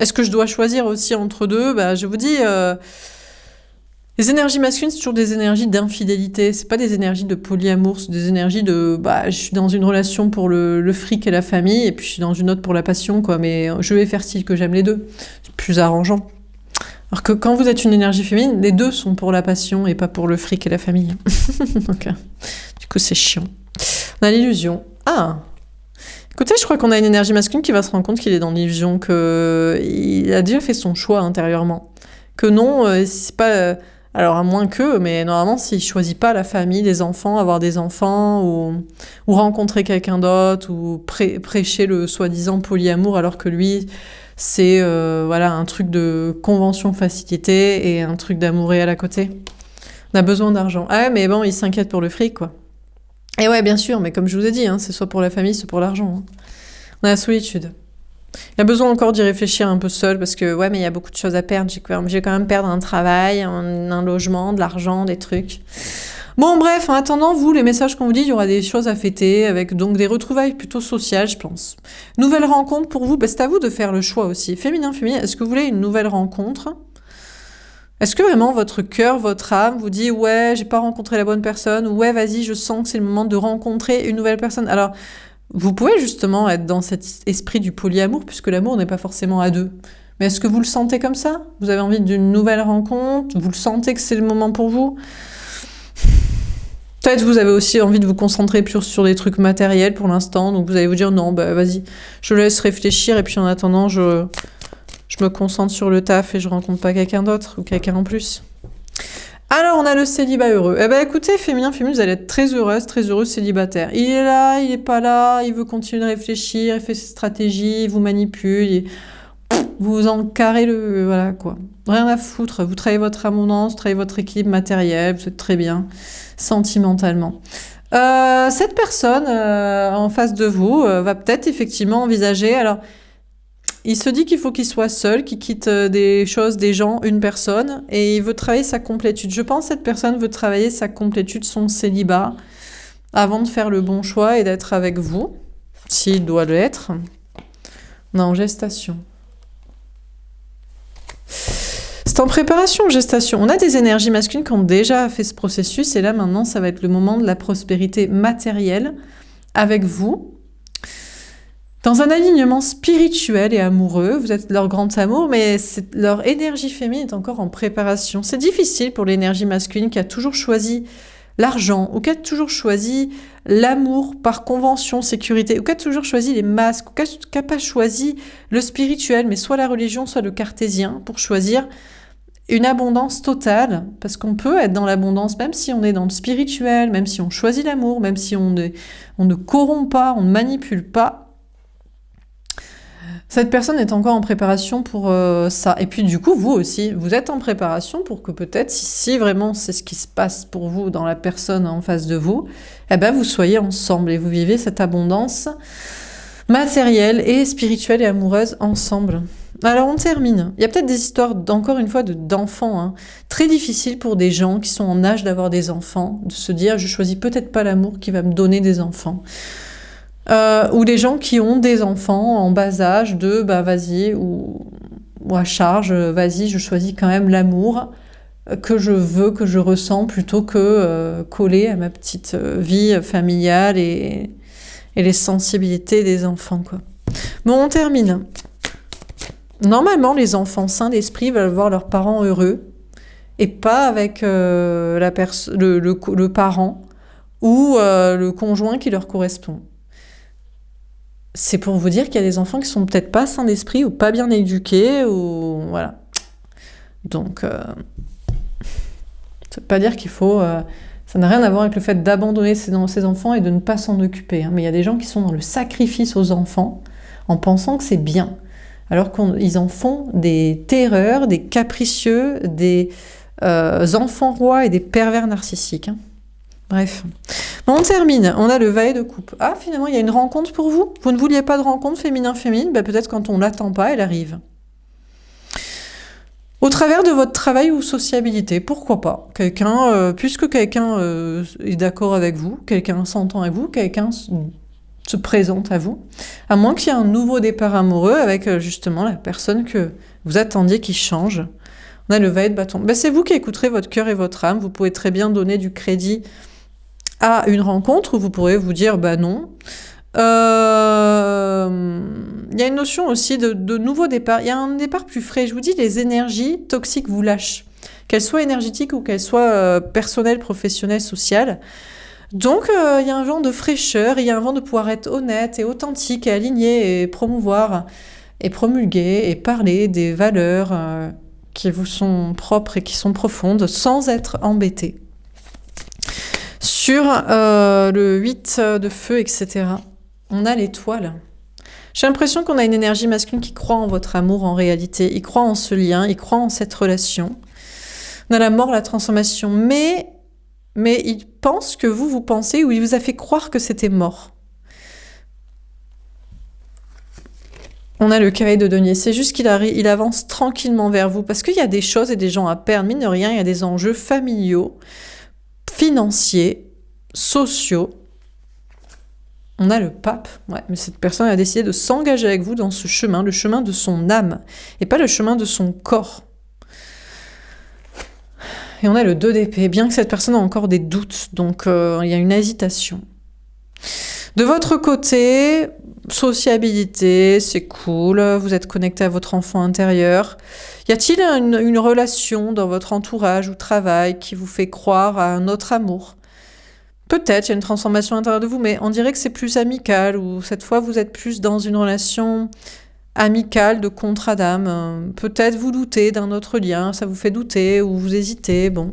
Est-ce que je dois choisir aussi entre deux? Je vous dis. Les énergies masculines, c'est toujours des énergies d'infidélité. C'est pas des énergies de polyamour, c'est des énergies de... je suis dans une relation pour le fric et la famille, et puis je suis dans une autre pour la passion, quoi. Mais je vais faire style que j'aime les deux. C'est plus arrangeant. Alors que quand vous êtes une énergie féminine, les deux sont pour la passion et pas pour le fric et la famille. Donc, du coup, c'est chiant. On a l'illusion. Ah! Écoutez, je crois qu'on a une énergie masculine qui va se rendre compte qu'il est dans l'illusion, qu'il a déjà fait son choix intérieurement. Que non, c'est pas... Alors, à moins que, mais normalement, s'il choisit pas la famille, les enfants, avoir des enfants, ou rencontrer quelqu'un d'autre, ou prêcher le soi-disant polyamour, alors que lui, c'est un truc de convention facilité et un truc d'amour réel à côté. On a besoin d'argent. Ah, mais bon, il s'inquiète pour le fric, quoi. Et ouais, bien sûr, mais comme je vous ai dit, c'est soit pour la famille, soit pour l'argent. On a la solitude. Il y a besoin encore d'y réfléchir un peu seul, parce que mais il y a beaucoup de choses à perdre. J'ai quand même perdre un travail, un logement, de l'argent, des trucs. Bon, bref, en attendant, vous, les messages qu'on vous dit, il y aura des choses à fêter, avec donc des retrouvailles plutôt sociales, je pense. Nouvelle rencontre pour vous, c'est à vous de faire le choix aussi. Féminin, est-ce que vous voulez une nouvelle rencontre? Est-ce que vraiment votre cœur, votre âme vous dit j'ai pas rencontré la bonne personne, ou vas-y, je sens que c'est le moment de rencontrer une nouvelle personne. Alors, vous pouvez justement être dans cet esprit du polyamour, puisque l'amour n'est pas forcément à deux. Mais est-ce que vous le sentez comme ça? Vous avez envie d'une nouvelle rencontre? Vous le sentez que c'est le moment pour vous? Peut-être vous avez aussi envie de vous concentrer plus sur des trucs matériels pour l'instant, donc vous allez vous dire non, vas-y, je laisse réfléchir, et puis en attendant, je me concentre sur le taf et je rencontre pas quelqu'un d'autre, ou quelqu'un en plus. Alors, on a le célibat heureux. Eh ben, écoutez, féminin, vous allez être très heureuse, très heureux célibataire. Il est là, il est pas là, il veut continuer de réfléchir, il fait ses stratégies, il vous manipule, vous vous en carrez voilà, quoi. Rien à foutre. Vous travaillez votre abondance, vous travaillez votre équilibre matériel, vous êtes très bien, sentimentalement. Cette personne en face de vous va peut-être effectivement envisager... Alors, il se dit qu'il faut qu'il soit seul, qu'il quitte des choses, des gens, une personne, et il veut travailler sa complétude. Je pense que cette personne veut travailler sa complétude, son célibat, avant de faire le bon choix et d'être avec vous, s'il doit l'être. On est en gestation. C'est en préparation, gestation. On a des énergies masculines qui ont déjà fait ce processus, et là maintenant, ça va être le moment de la prospérité matérielle avec vous. Dans un alignement spirituel et amoureux, vous êtes leur grand amour, mais leur énergie féminine est encore en préparation. C'est difficile pour l'énergie masculine qui a toujours choisi l'argent, ou qui a toujours choisi l'amour par convention, sécurité, ou qui a toujours choisi les masques, ou qui n'a pas choisi le spirituel, mais soit la religion, soit le cartésien, pour choisir une abondance totale, parce qu'on peut être dans l'abondance, même si on est dans le spirituel, même si on choisit l'amour, même si on ne corrompt pas, on ne manipule pas. Cette personne est encore en préparation pour ça. Et puis du coup, vous aussi, vous êtes en préparation pour que peut-être, si vraiment c'est ce qui se passe pour vous dans la personne en face de vous, eh ben vous soyez ensemble et vous vivez cette abondance matérielle et spirituelle et amoureuse ensemble. Alors on termine. Il y a peut-être des histoires, encore une fois, d'enfants. Hein. Très difficiles pour des gens qui sont en âge d'avoir des enfants, de se dire « je choisis peut-être pas l'amour qui va me donner des enfants ». Ou des gens qui ont des enfants en bas âge de bah vas-y ou à charge, vas-y, je choisis quand même l'amour que je veux, que je ressens plutôt que coller à ma petite vie familiale et les sensibilités des enfants, quoi. Bon, on termine. Normalement, les enfants sains d'esprit veulent voir leurs parents heureux et pas avec le parent ou le conjoint qui leur correspond. C'est pour vous dire qu'il y a des enfants qui sont peut-être pas sains d'esprit ou pas bien éduqués, ou voilà. Donc, ça veut pas dire qu'il faut... ça n'a rien à voir avec le fait d'abandonner ses enfants et de ne pas s'en occuper. Hein. Mais il y a des gens qui sont dans le sacrifice aux enfants en pensant que c'est bien. Alors qu'ils en font des terreurs, des capricieux, des enfants rois et des pervers narcissiques. Hein. Bref. Bon, on termine. On a le valet de coupe. Ah, finalement, il y a une rencontre pour vous. Vous ne vouliez pas de rencontre féminin-féminine, bah, peut-être quand on l'attend pas, elle arrive. Au travers de votre travail ou sociabilité, pourquoi pas. Puisque quelqu'un est d'accord avec vous, quelqu'un s'entend avec vous, quelqu'un se présente à vous, à moins qu'il y ait un nouveau départ amoureux avec justement la personne que vous attendiez qui change. On a le valet de bâton. Ben, c'est vous qui écouterez votre cœur et votre âme. Vous pouvez très bien donner du crédit à une rencontre où vous pourrez vous dire bah non. Il y a une notion aussi de nouveau départ. Il y a un départ plus frais. Je vous dis, les énergies toxiques vous lâchent. Qu'elles soient énergétiques ou qu'elles soient personnelles, professionnelles, sociales. Donc, il y a un vent de fraîcheur, il y a un vent de pouvoir être honnête et authentique et aligné et promouvoir et promulguer et parler des valeurs qui vous sont propres et qui sont profondes sans être embêté. Sur le 8 de feu, etc., on a l'étoile. J'ai l'impression qu'on a une énergie masculine qui croit en votre amour en réalité. Il croit en ce lien, il croit en cette relation. On a la mort, la transformation. Mais il pense que vous pensez, ou il vous a fait croire que c'était mort. On a le cavalier de denier. C'est juste qu'il avance tranquillement vers vous. Parce qu'il y a des choses et des gens à perdre. Mine de rien, il y a des enjeux familiaux, financiers, sociaux. On a le pape, ouais, mais cette personne a décidé de s'engager avec vous dans ce chemin, le chemin de son âme, et pas le chemin de son corps. Et on a le 2 d'épée, bien que cette personne a encore des doutes, donc il y a une hésitation. De votre côté, sociabilité, c'est cool, vous êtes connecté à votre enfant intérieur. Y a-t-il une relation dans votre entourage ou travail qui vous fait croire à un autre amour ? Peut-être, il y a une transformation à l'intérieur de vous, mais on dirait que c'est plus amical, ou cette fois vous êtes plus dans une relation amicale de contrat d'âme. Peut-être vous doutez d'un autre lien, ça vous fait douter, ou vous hésitez, bon.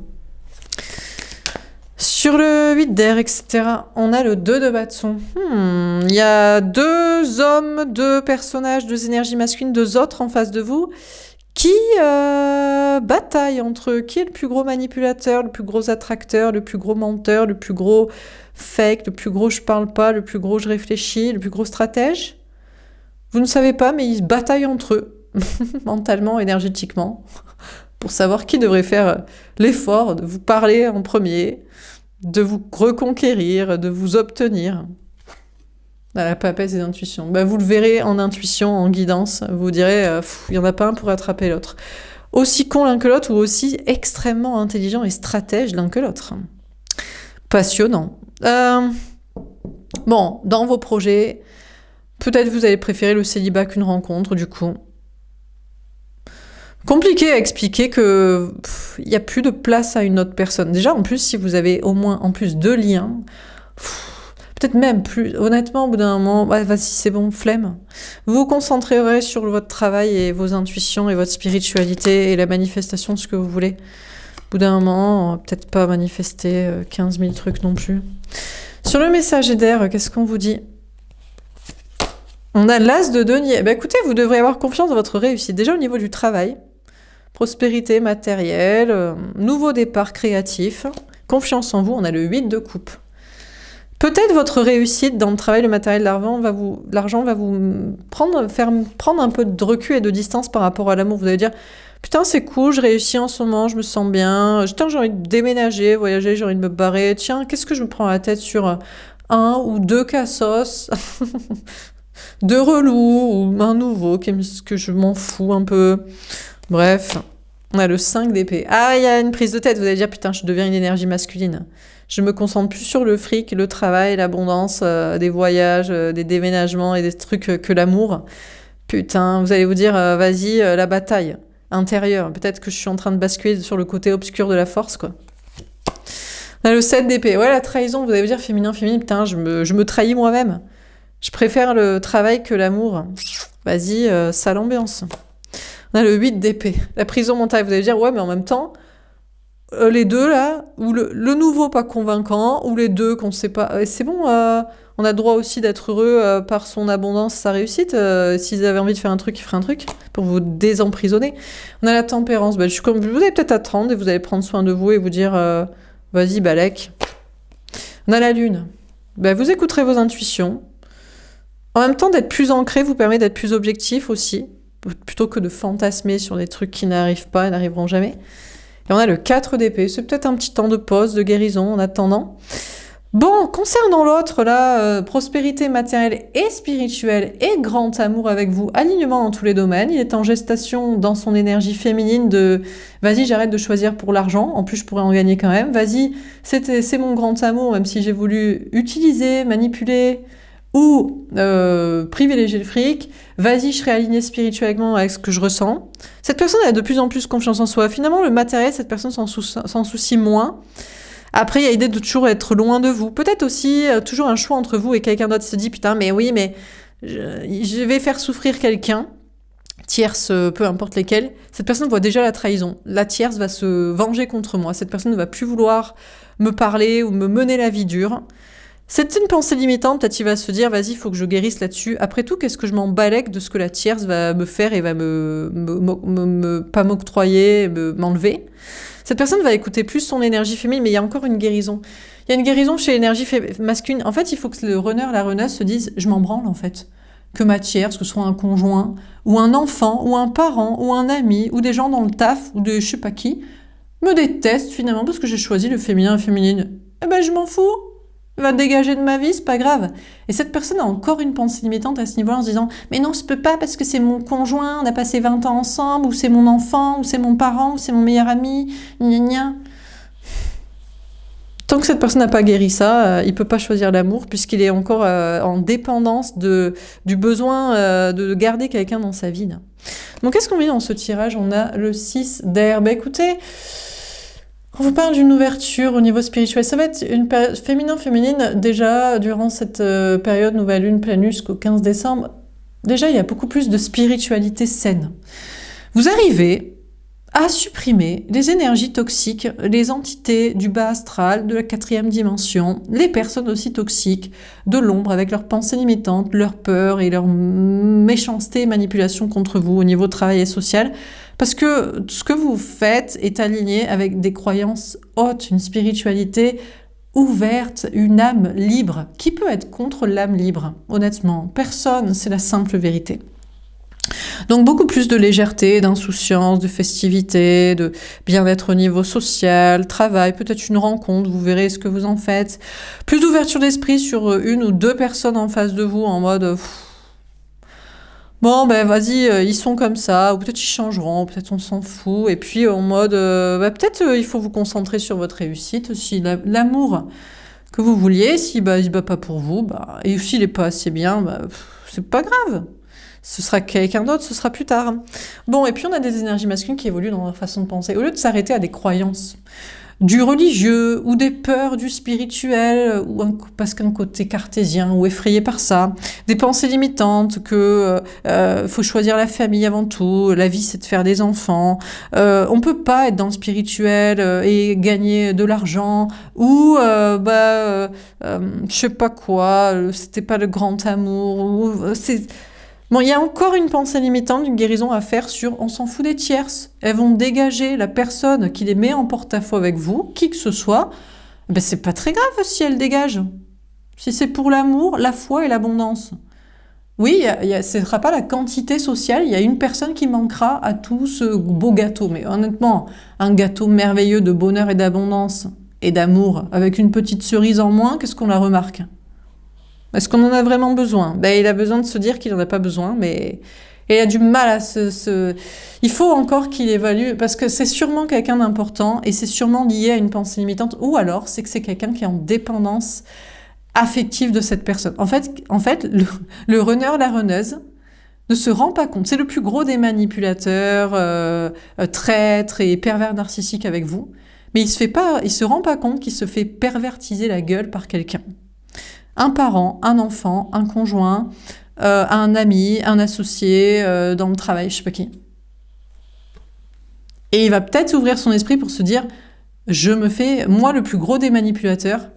Sur le 8 d'air, etc., on a le 2 de bâton. Il y a 2 hommes, 2 personnages, 2 énergies masculines, 2 autres en face de vous qui bataillent entre eux. Qui est le plus gros manipulateur, le plus gros attracteur, le plus gros menteur, le plus gros fake, le plus gros je parle pas, le plus gros je réfléchis, le plus gros stratège? Vous ne savez pas, mais ils se bataillent entre eux, mentalement, énergétiquement, pour savoir qui devrait faire l'effort de vous parler en premier, de vous reconquérir, de vous obtenir. La papesse des intuitions. Vous le verrez en intuition, en guidance. Vous direz, il n'y en a pas un pour attraper l'autre. Aussi con l'un que l'autre ou aussi extrêmement intelligent et stratège l'un que l'autre. Passionnant. Bon, dans vos projets, peut-être vous allez préférer le célibat qu'une rencontre, du coup. Compliqué à expliquer que il n'y a plus de place à une autre personne. Déjà, en plus, si vous avez au moins en plus 2 liens, peut-être même plus, honnêtement, au bout d'un moment, vas-y, c'est bon, flemme. Vous vous concentrerez sur votre travail et vos intuitions et votre spiritualité et la manifestation de ce que vous voulez. Au bout d'un moment, peut-être pas manifester 15 000 trucs non plus. Sur le message d'air, qu'est-ce qu'on vous dit ? On a l'as de denier. Écoutez, vous devrez avoir confiance dans votre réussite. Déjà au niveau du travail, prospérité matérielle, nouveau départ créatif, confiance en vous, on a le 8 de coupe. Peut-être votre réussite dans le travail, le matériel, l'argent va vous faire prendre un peu de recul et de distance par rapport à l'amour. Vous allez dire, putain c'est cool, je réussis en ce moment, je me sens bien, tiens j'ai envie de déménager, voyager, j'ai envie de me barrer, tiens qu'est-ce que je me prends la tête sur 1 ou 2 cassos de relou ou un nouveau, que je m'en fous un peu. Bref, on a le 5 d'épée. Ah, il y a une prise de tête, vous allez dire, putain, je deviens une énergie masculine. Je me concentre plus sur le fric, le travail, l'abondance, des voyages, des déménagements et des trucs que l'amour. Putain, vous allez vous dire, vas-y, la bataille intérieure. Peut-être que je suis en train de basculer sur le côté obscur de la force, quoi. On a le 7 d'épée. Ouais, la trahison, vous allez vous dire, féminin, putain, je me trahis moi-même. Je préfère le travail que l'amour. Vas-y, sale ambiance. On a le 8 d'épée. La prison mentale, vous allez dire, ouais, mais en même temps, les deux là, ou le nouveau pas convaincant, ou les deux qu'on sait pas. C'est bon, on a le droit aussi d'être heureux par son abondance, sa réussite. S'ils avaient envie de faire un truc, ils feraient un truc pour vous désemprisonner. On a la tempérance. Je suis comme vous allez peut-être attendre et vous allez prendre soin de vous et vous dire, vas-y, balèque. On a la lune. Vous écouterez vos intuitions. En même temps, d'être plus ancré vous permet d'être plus objectif aussi, plutôt que de fantasmer sur des trucs qui n'arrivent pas et n'arriveront jamais. Et on a le 4 d'épée, c'est peut-être un petit temps de pause, de guérison en attendant. Bon, concernant l'autre, là, prospérité matérielle et spirituelle et grand amour avec vous, alignement dans tous les domaines, il est en gestation dans son énergie féminine de « vas-y, j'arrête de choisir pour l'argent, en plus je pourrais en gagner quand même, vas-y, c'est mon grand amour, même si j'ai voulu utiliser, manipuler... » ou privilégier le fric, vas-y, je serai aligné spirituellement avec ce que je ressens. Cette personne a de plus en plus confiance en soi. Finalement, le matériel, cette personne s'en soucie moins. Après, il y a l'idée de toujours être loin de vous. Peut-être aussi toujours un choix entre vous et quelqu'un d'autre se dit, putain, mais oui, mais je vais faire souffrir quelqu'un, tierce, peu importe lesquelles. Cette personne voit déjà la trahison. La tierce va se venger contre moi. Cette personne ne va plus vouloir me parler ou me mener la vie dure. C'est une pensée limitante, peut-être il va se dire, vas-y, il faut que je guérisse là-dessus. Après tout, qu'est-ce que je m'en balèque de ce que la tierce va me faire et va pas m'octroyer, m'enlever. Cette personne va écouter plus son énergie féminine, mais il y a encore une guérison. Il y a une guérison chez l'énergie masculine. En fait, il faut que le runner, la runneuse se dise, je m'en branle en fait. Que ma tierce, que ce soit un conjoint, ou un enfant, ou un parent, ou un ami, ou des gens dans le taf, ou de je sais pas qui, me détestent finalement parce que j'ai choisi le féminin et féminine. Je m'en fous. Va te dégager de ma vie, c'est pas grave. Et cette personne a encore une pensée limitante à ce niveau-là en se disant « Mais non, je peux pas parce que c'est mon conjoint, on a passé 20 ans ensemble, ou c'est mon enfant, ou c'est mon parent, ou c'est mon meilleur ami, gna gna. » Tant que cette personne n'a pas guéri ça, il peut pas choisir l'amour puisqu'il est encore en dépendance du besoin de garder quelqu'un dans sa vie. Là. Donc qu'est-ce qu'on vit dans ce tirage? On a le 6 d'air. Écoutez... On vous parle d'une ouverture au niveau spirituel. Ça va être une période féminin-féminine. Déjà, durant cette période nouvelle lune, pleine lune jusqu'au 15 décembre, déjà, il y a beaucoup plus de spiritualité saine. Vous arrivez à supprimer les énergies toxiques, les entités du bas astral, de la 4e dimension, les personnes aussi toxiques, de l'ombre avec leurs pensées limitantes, leurs peurs et leur méchanceté et manipulation contre vous au niveau travail et social. Parce que ce que vous faites est aligné avec des croyances hautes, une spiritualité ouverte, une âme libre. Qui peut être contre l'âme libre? Honnêtement, personne, c'est la simple vérité. Donc beaucoup plus de légèreté, d'insouciance, de festivité, de bien-être au niveau social, travail, peut-être une rencontre, vous verrez ce que vous en faites. Plus d'ouverture d'esprit sur une ou deux personnes en face de vous en mode bon ben vas-y, ils sont comme ça, ou peut-être ils changeront, peut-être on s'en fout. Et puis en mode peut-être il faut vous concentrer sur votre réussite, si l'amour que vous vouliez, si il se bat pas pour vous, et s'il est pas assez bien, c'est pas grave. Ce sera quelqu'un d'autre, ce sera plus tard. Bon, et puis on a des énergies masculines qui évoluent dans leur façon de penser. Au lieu de s'arrêter à des croyances, du religieux, ou des peurs du spirituel, ou parce qu'un côté cartésien, ou effrayé par ça, des pensées limitantes, que faut choisir la famille avant tout, la vie c'est de faire des enfants, on peut pas être dans le spirituel et gagner de l'argent, ou je sais pas quoi, c'était pas le grand amour, ou c'est... Bon, il y a encore une pensée limitante, une guérison à faire sur on s'en fout des tierces. Elles vont dégager la personne qui les met en porte-à-faux avec vous, qui que ce soit. C'est pas très grave si elles dégagent. Si c'est pour l'amour, la foi et l'abondance. Oui, ce ne sera pas la quantité sociale, il y a une personne qui manquera à tout ce beau gâteau. Mais honnêtement, un gâteau merveilleux de bonheur et d'abondance et d'amour, avec une petite cerise en moins, qu'est-ce qu'on la remarque ? Est-ce qu'on en a vraiment besoin? Il a besoin de se dire qu'il n'en a pas besoin, mais il a du mal à Il faut encore qu'il évalue, parce que c'est sûrement quelqu'un d'important, et c'est sûrement lié à une pensée limitante, ou alors c'est que c'est quelqu'un qui est en dépendance affective de cette personne. En fait, le runner, la runneuse, ne se rend pas compte. C'est le plus gros des manipulateurs, traîtres et pervers narcissiques avec vous, mais il se rend pas compte qu'il se fait pervertiser la gueule par quelqu'un. Un parent, un enfant, un conjoint, un ami, un associé dans le travail, je sais pas qui. Et il va peut-être ouvrir son esprit pour se dire moi le plus gros des manipulateurs,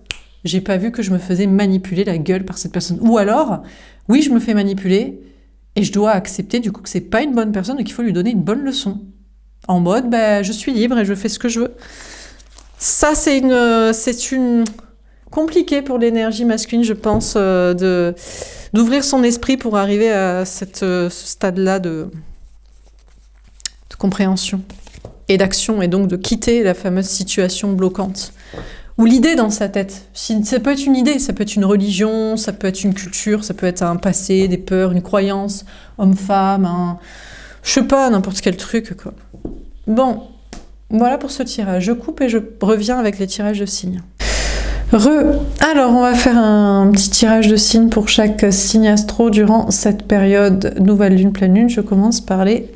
j'ai pas vu que je me faisais manipuler la gueule par cette personne. Ou alors, oui, je me fais manipuler et je dois accepter du coup que c'est pas une bonne personne et qu'il faut lui donner une bonne leçon. En mode, je suis libre et je fais ce que je veux. Ça, c'est une compliqué pour l'énergie masculine, je pense, d'ouvrir son esprit pour arriver à ce stade-là de compréhension et d'action, et donc de quitter la fameuse situation bloquante. Ou l'idée dans sa tête. Ça peut être une idée, ça peut être une religion, ça peut être une culture, ça peut être un passé, des peurs, une croyance, homme-femme, je sais pas, n'importe quel truc, quoi. Bon, voilà pour ce tirage. Je coupe et je reviens avec les tirages de signes. Alors, on va faire un petit tirage de signes pour chaque signe astro durant cette période nouvelle lune, pleine lune. Je commence par les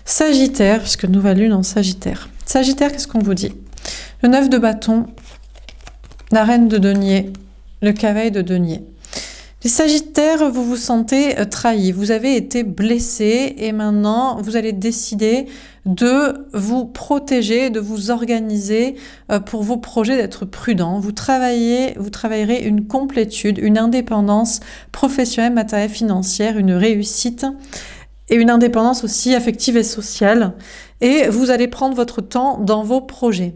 Sagittaires, puisque nouvelle lune en Sagittaire. Sagittaire, qu'est-ce qu'on vous dit? Le 9 de bâton, la reine de denier, le cavalier de denier. Les Sagittaires, vous vous sentez trahis, vous avez été blessés et maintenant vous allez décider de vous protéger, de vous organiser pour vos projets, d'être prudent. Vous travaillerez une complétude, une indépendance professionnelle, matérielle, financière, une réussite et une indépendance aussi affective et sociale. Et vous allez prendre votre temps dans vos projets.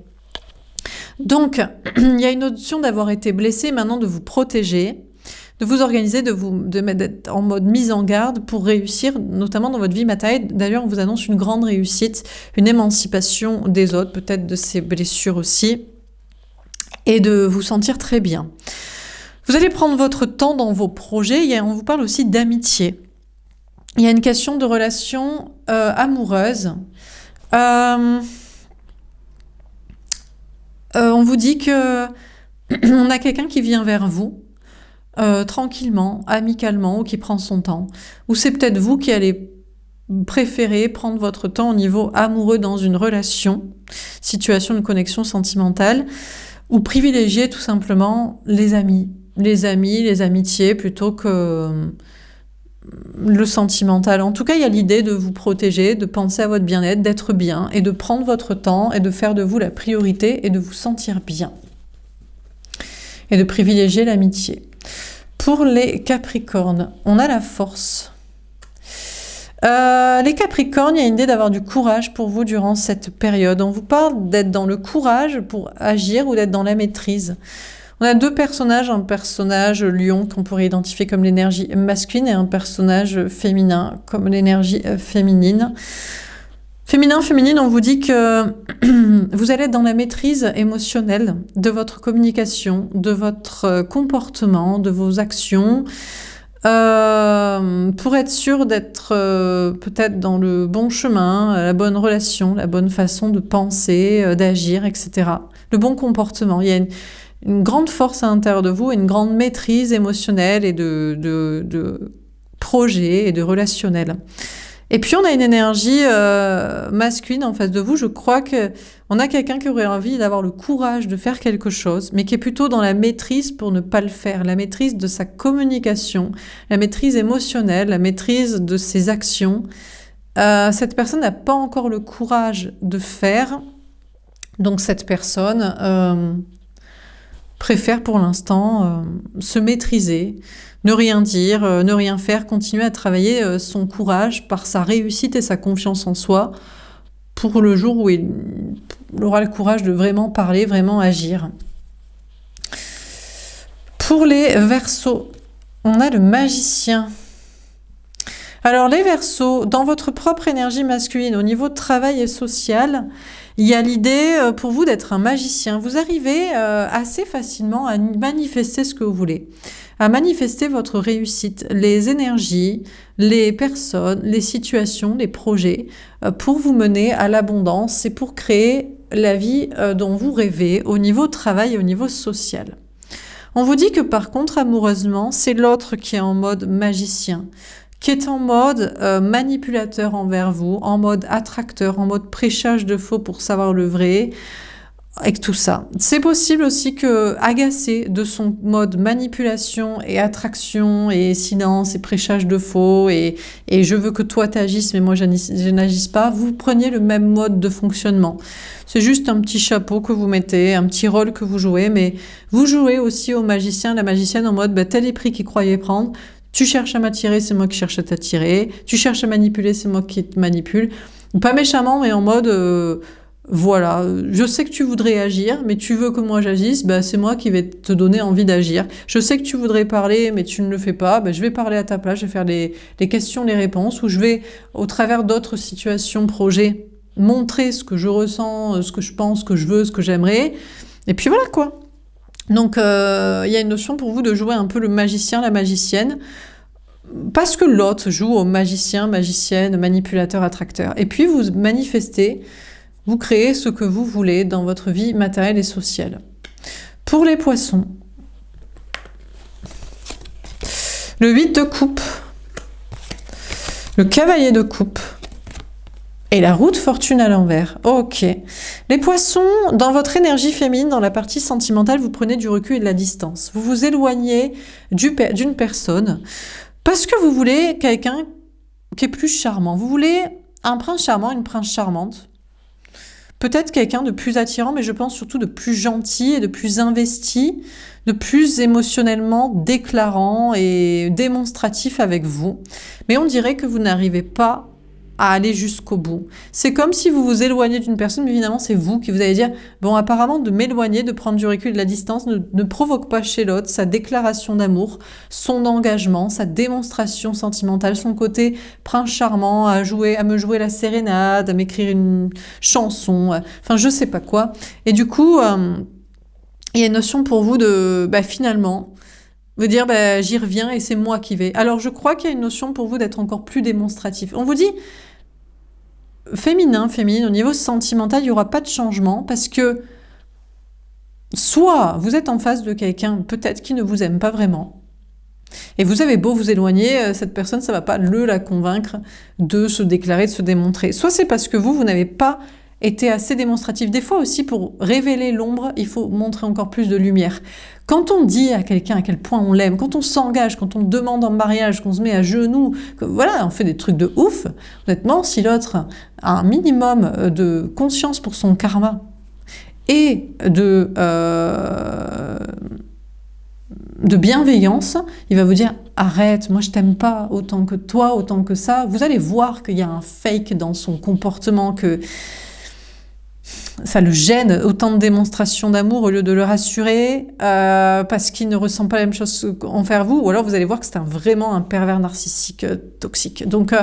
Donc, il y a une notion d'avoir été blessé, maintenant de vous protéger, de vous organiser, d'être en mode mise en garde pour réussir, notamment dans votre vie matérielle. D'ailleurs, on vous annonce une grande réussite, une émancipation des autres, peut-être de ces blessures aussi, et de vous sentir très bien. Vous allez prendre votre temps dans vos projets. On vous parle aussi d'amitié. Il y a une question de relation amoureuse. On vous dit que on a quelqu'un qui vient vers vous, tranquillement, amicalement, ou qui prend son temps. Ou c'est peut-être vous qui allez préférer prendre votre temps au niveau amoureux dans une relation, situation de connexion sentimentale, ou privilégier tout simplement les amis, les amitiés, plutôt que le sentimental. En tout cas, il y a l'idée de vous protéger, de penser à votre bien-être, d'être bien et de prendre votre temps et de faire de vous la priorité et de vous sentir bien. Et de privilégier l'amitié. Pour les Capricornes, on a la force. Les Capricornes, il y a une idée d'avoir du courage pour vous durant cette période. On vous parle d'être dans le courage pour agir ou d'être dans la maîtrise. On a deux personnages, un personnage lion qu'on pourrait identifier comme l'énergie masculine et un personnage féminin comme l'énergie féminine. Féminin, on vous dit que vous allez être dans la maîtrise émotionnelle de votre communication, de votre comportement, de vos actions, pour être sûr d'être peut-être dans le bon chemin, la bonne relation, la bonne façon de penser, d'agir, etc. Le bon comportement. Il y a une grande force à l'intérieur de vous, une grande maîtrise émotionnelle et de projet et de relationnel. Et puis on a une énergie masculine en face de vous. Je crois qu'on a quelqu'un qui aurait envie d'avoir le courage de faire quelque chose, mais qui est plutôt dans la maîtrise pour ne pas le faire, la maîtrise de sa communication, la maîtrise émotionnelle, la maîtrise de ses actions. Cette personne n'a pas encore le courage de faire, donc cette personne préfère pour l'instant se maîtriser, ne rien dire, ne rien faire, continuer à travailler son courage par sa réussite et sa confiance en soi pour le jour où il aura le courage de vraiment parler, vraiment agir. Pour les Verseaux, on a le magicien. Alors les Verseaux, dans votre propre énergie masculine, au niveau de travail et social, il y a l'idée pour vous d'être un magicien. Vous arrivez assez facilement à manifester ce que vous voulez, à manifester votre réussite, les énergies, les personnes, les situations, les projets, pour vous mener à l'abondance et pour créer la vie dont vous rêvez au niveau travail et au niveau social. On vous dit que par contre, amoureusement, c'est l'autre qui est en mode magicien, qui est en mode manipulateur envers vous, en mode attracteur, en mode prêchage de faux pour savoir le vrai, avec tout ça. C'est possible aussi que, agacé de son mode manipulation et attraction et silence et prêchage de faux et je veux que toi t'agisses mais moi je n'agisse pas, vous preniez le même mode de fonctionnement. C'est juste un petit chapeau que vous mettez, un petit rôle que vous jouez, mais vous jouez aussi au magicien, la magicienne en mode tel est pris qu'il croyait prendre. Tu cherches à m'attirer, c'est moi qui cherche à t'attirer. Tu cherches à manipuler, c'est moi qui te manipule. Pas méchamment, mais en mode, voilà, je sais que tu voudrais agir, mais tu veux que moi j'agisse, c'est moi qui vais te donner envie d'agir. Je sais que tu voudrais parler, mais tu ne le fais pas, je vais parler à ta place, je vais faire les questions, les réponses, ou je vais, au travers d'autres situations, projets, montrer ce que je ressens, ce que je pense, ce que je veux, ce que j'aimerais. Et puis voilà, quoi. Donc, il y a une notion pour vous de jouer un peu le magicien, la magicienne, parce que l'autre joue au magicien, magicienne, manipulateur, attracteur. Et puis, vous manifestez, vous créez ce que vous voulez dans votre vie matérielle et sociale. Pour les poissons, le 8 de coupe, le cavalier de coupe, et la roue de fortune à l'envers. Ok. Les poissons, dans votre énergie féminine, dans la partie sentimentale, vous prenez du recul et de la distance. Vous vous éloignez d'une personne parce que vous voulez quelqu'un qui est plus charmant. Vous voulez un prince charmant, une princesse charmante. Peut-être quelqu'un de plus attirant, mais je pense surtout de plus gentil et de plus investi, de plus émotionnellement déclarant et démonstratif avec vous. Mais on dirait que vous n'arrivez pas à aller jusqu'au bout. C'est comme si vous vous éloignez d'une personne, mais évidemment c'est vous qui vous allez dire bon, apparemment de m'éloigner, de prendre du recul, de la distance ne provoque pas chez l'autre sa déclaration d'amour, son engagement, sa démonstration sentimentale, son côté prince charmant à me jouer la sérénade, à m'écrire une chanson, enfin je sais pas quoi. Et du coup, il y a une notion pour vous de finalement vous dire j'y reviens et c'est moi qui vais. Alors je crois qu'il y a une notion pour vous d'être encore plus démonstratif. On vous dit féminin, féminine, au niveau sentimental, il n'y aura pas de changement parce que soit vous êtes en face de quelqu'un peut-être qui ne vous aime pas vraiment et vous avez beau vous éloigner, cette personne, ça ne va pas la convaincre de se déclarer, de se démontrer. Soit c'est parce que vous n'avez pas été assez démonstratif. Des fois aussi, pour révéler l'ombre, il faut montrer encore plus de lumière. Quand on dit à quelqu'un à quel point on l'aime, quand on s'engage, quand on demande en mariage, qu'on se met à genoux, voilà, on fait des trucs de ouf, honnêtement, si l'autre a un minimum de conscience pour son karma et de bienveillance, il va vous dire « Arrête, moi je t'aime pas autant que toi, autant que ça ». Vous allez voir qu'il y a un fake dans son comportement, que ça le gêne, autant de démonstrations d'amour au lieu de le rassurer, parce qu'il ne ressent pas la même chose envers vous, ou alors vous allez voir que c'est vraiment un pervers narcissique toxique. Donc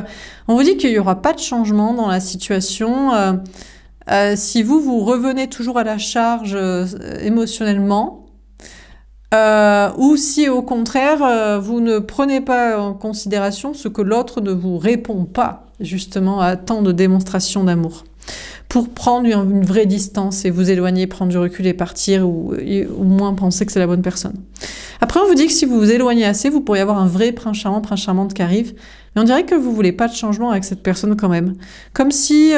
on vous dit qu'il n'y aura pas de changement dans la situation. Si vous revenez toujours à la charge émotionnellement, ou si au contraire vous ne prenez pas en considération ce que l'autre ne vous répond pas justement à tant de démonstrations d'amour, pour prendre une vraie distance et vous éloigner, prendre du recul et partir, ou au moins penser que c'est la bonne personne. Après, on vous dit que si vous vous éloignez assez, vous pourriez avoir un vrai prince charmante qui arrive, mais on dirait que vous voulez pas de changement avec cette personne quand même. Comme si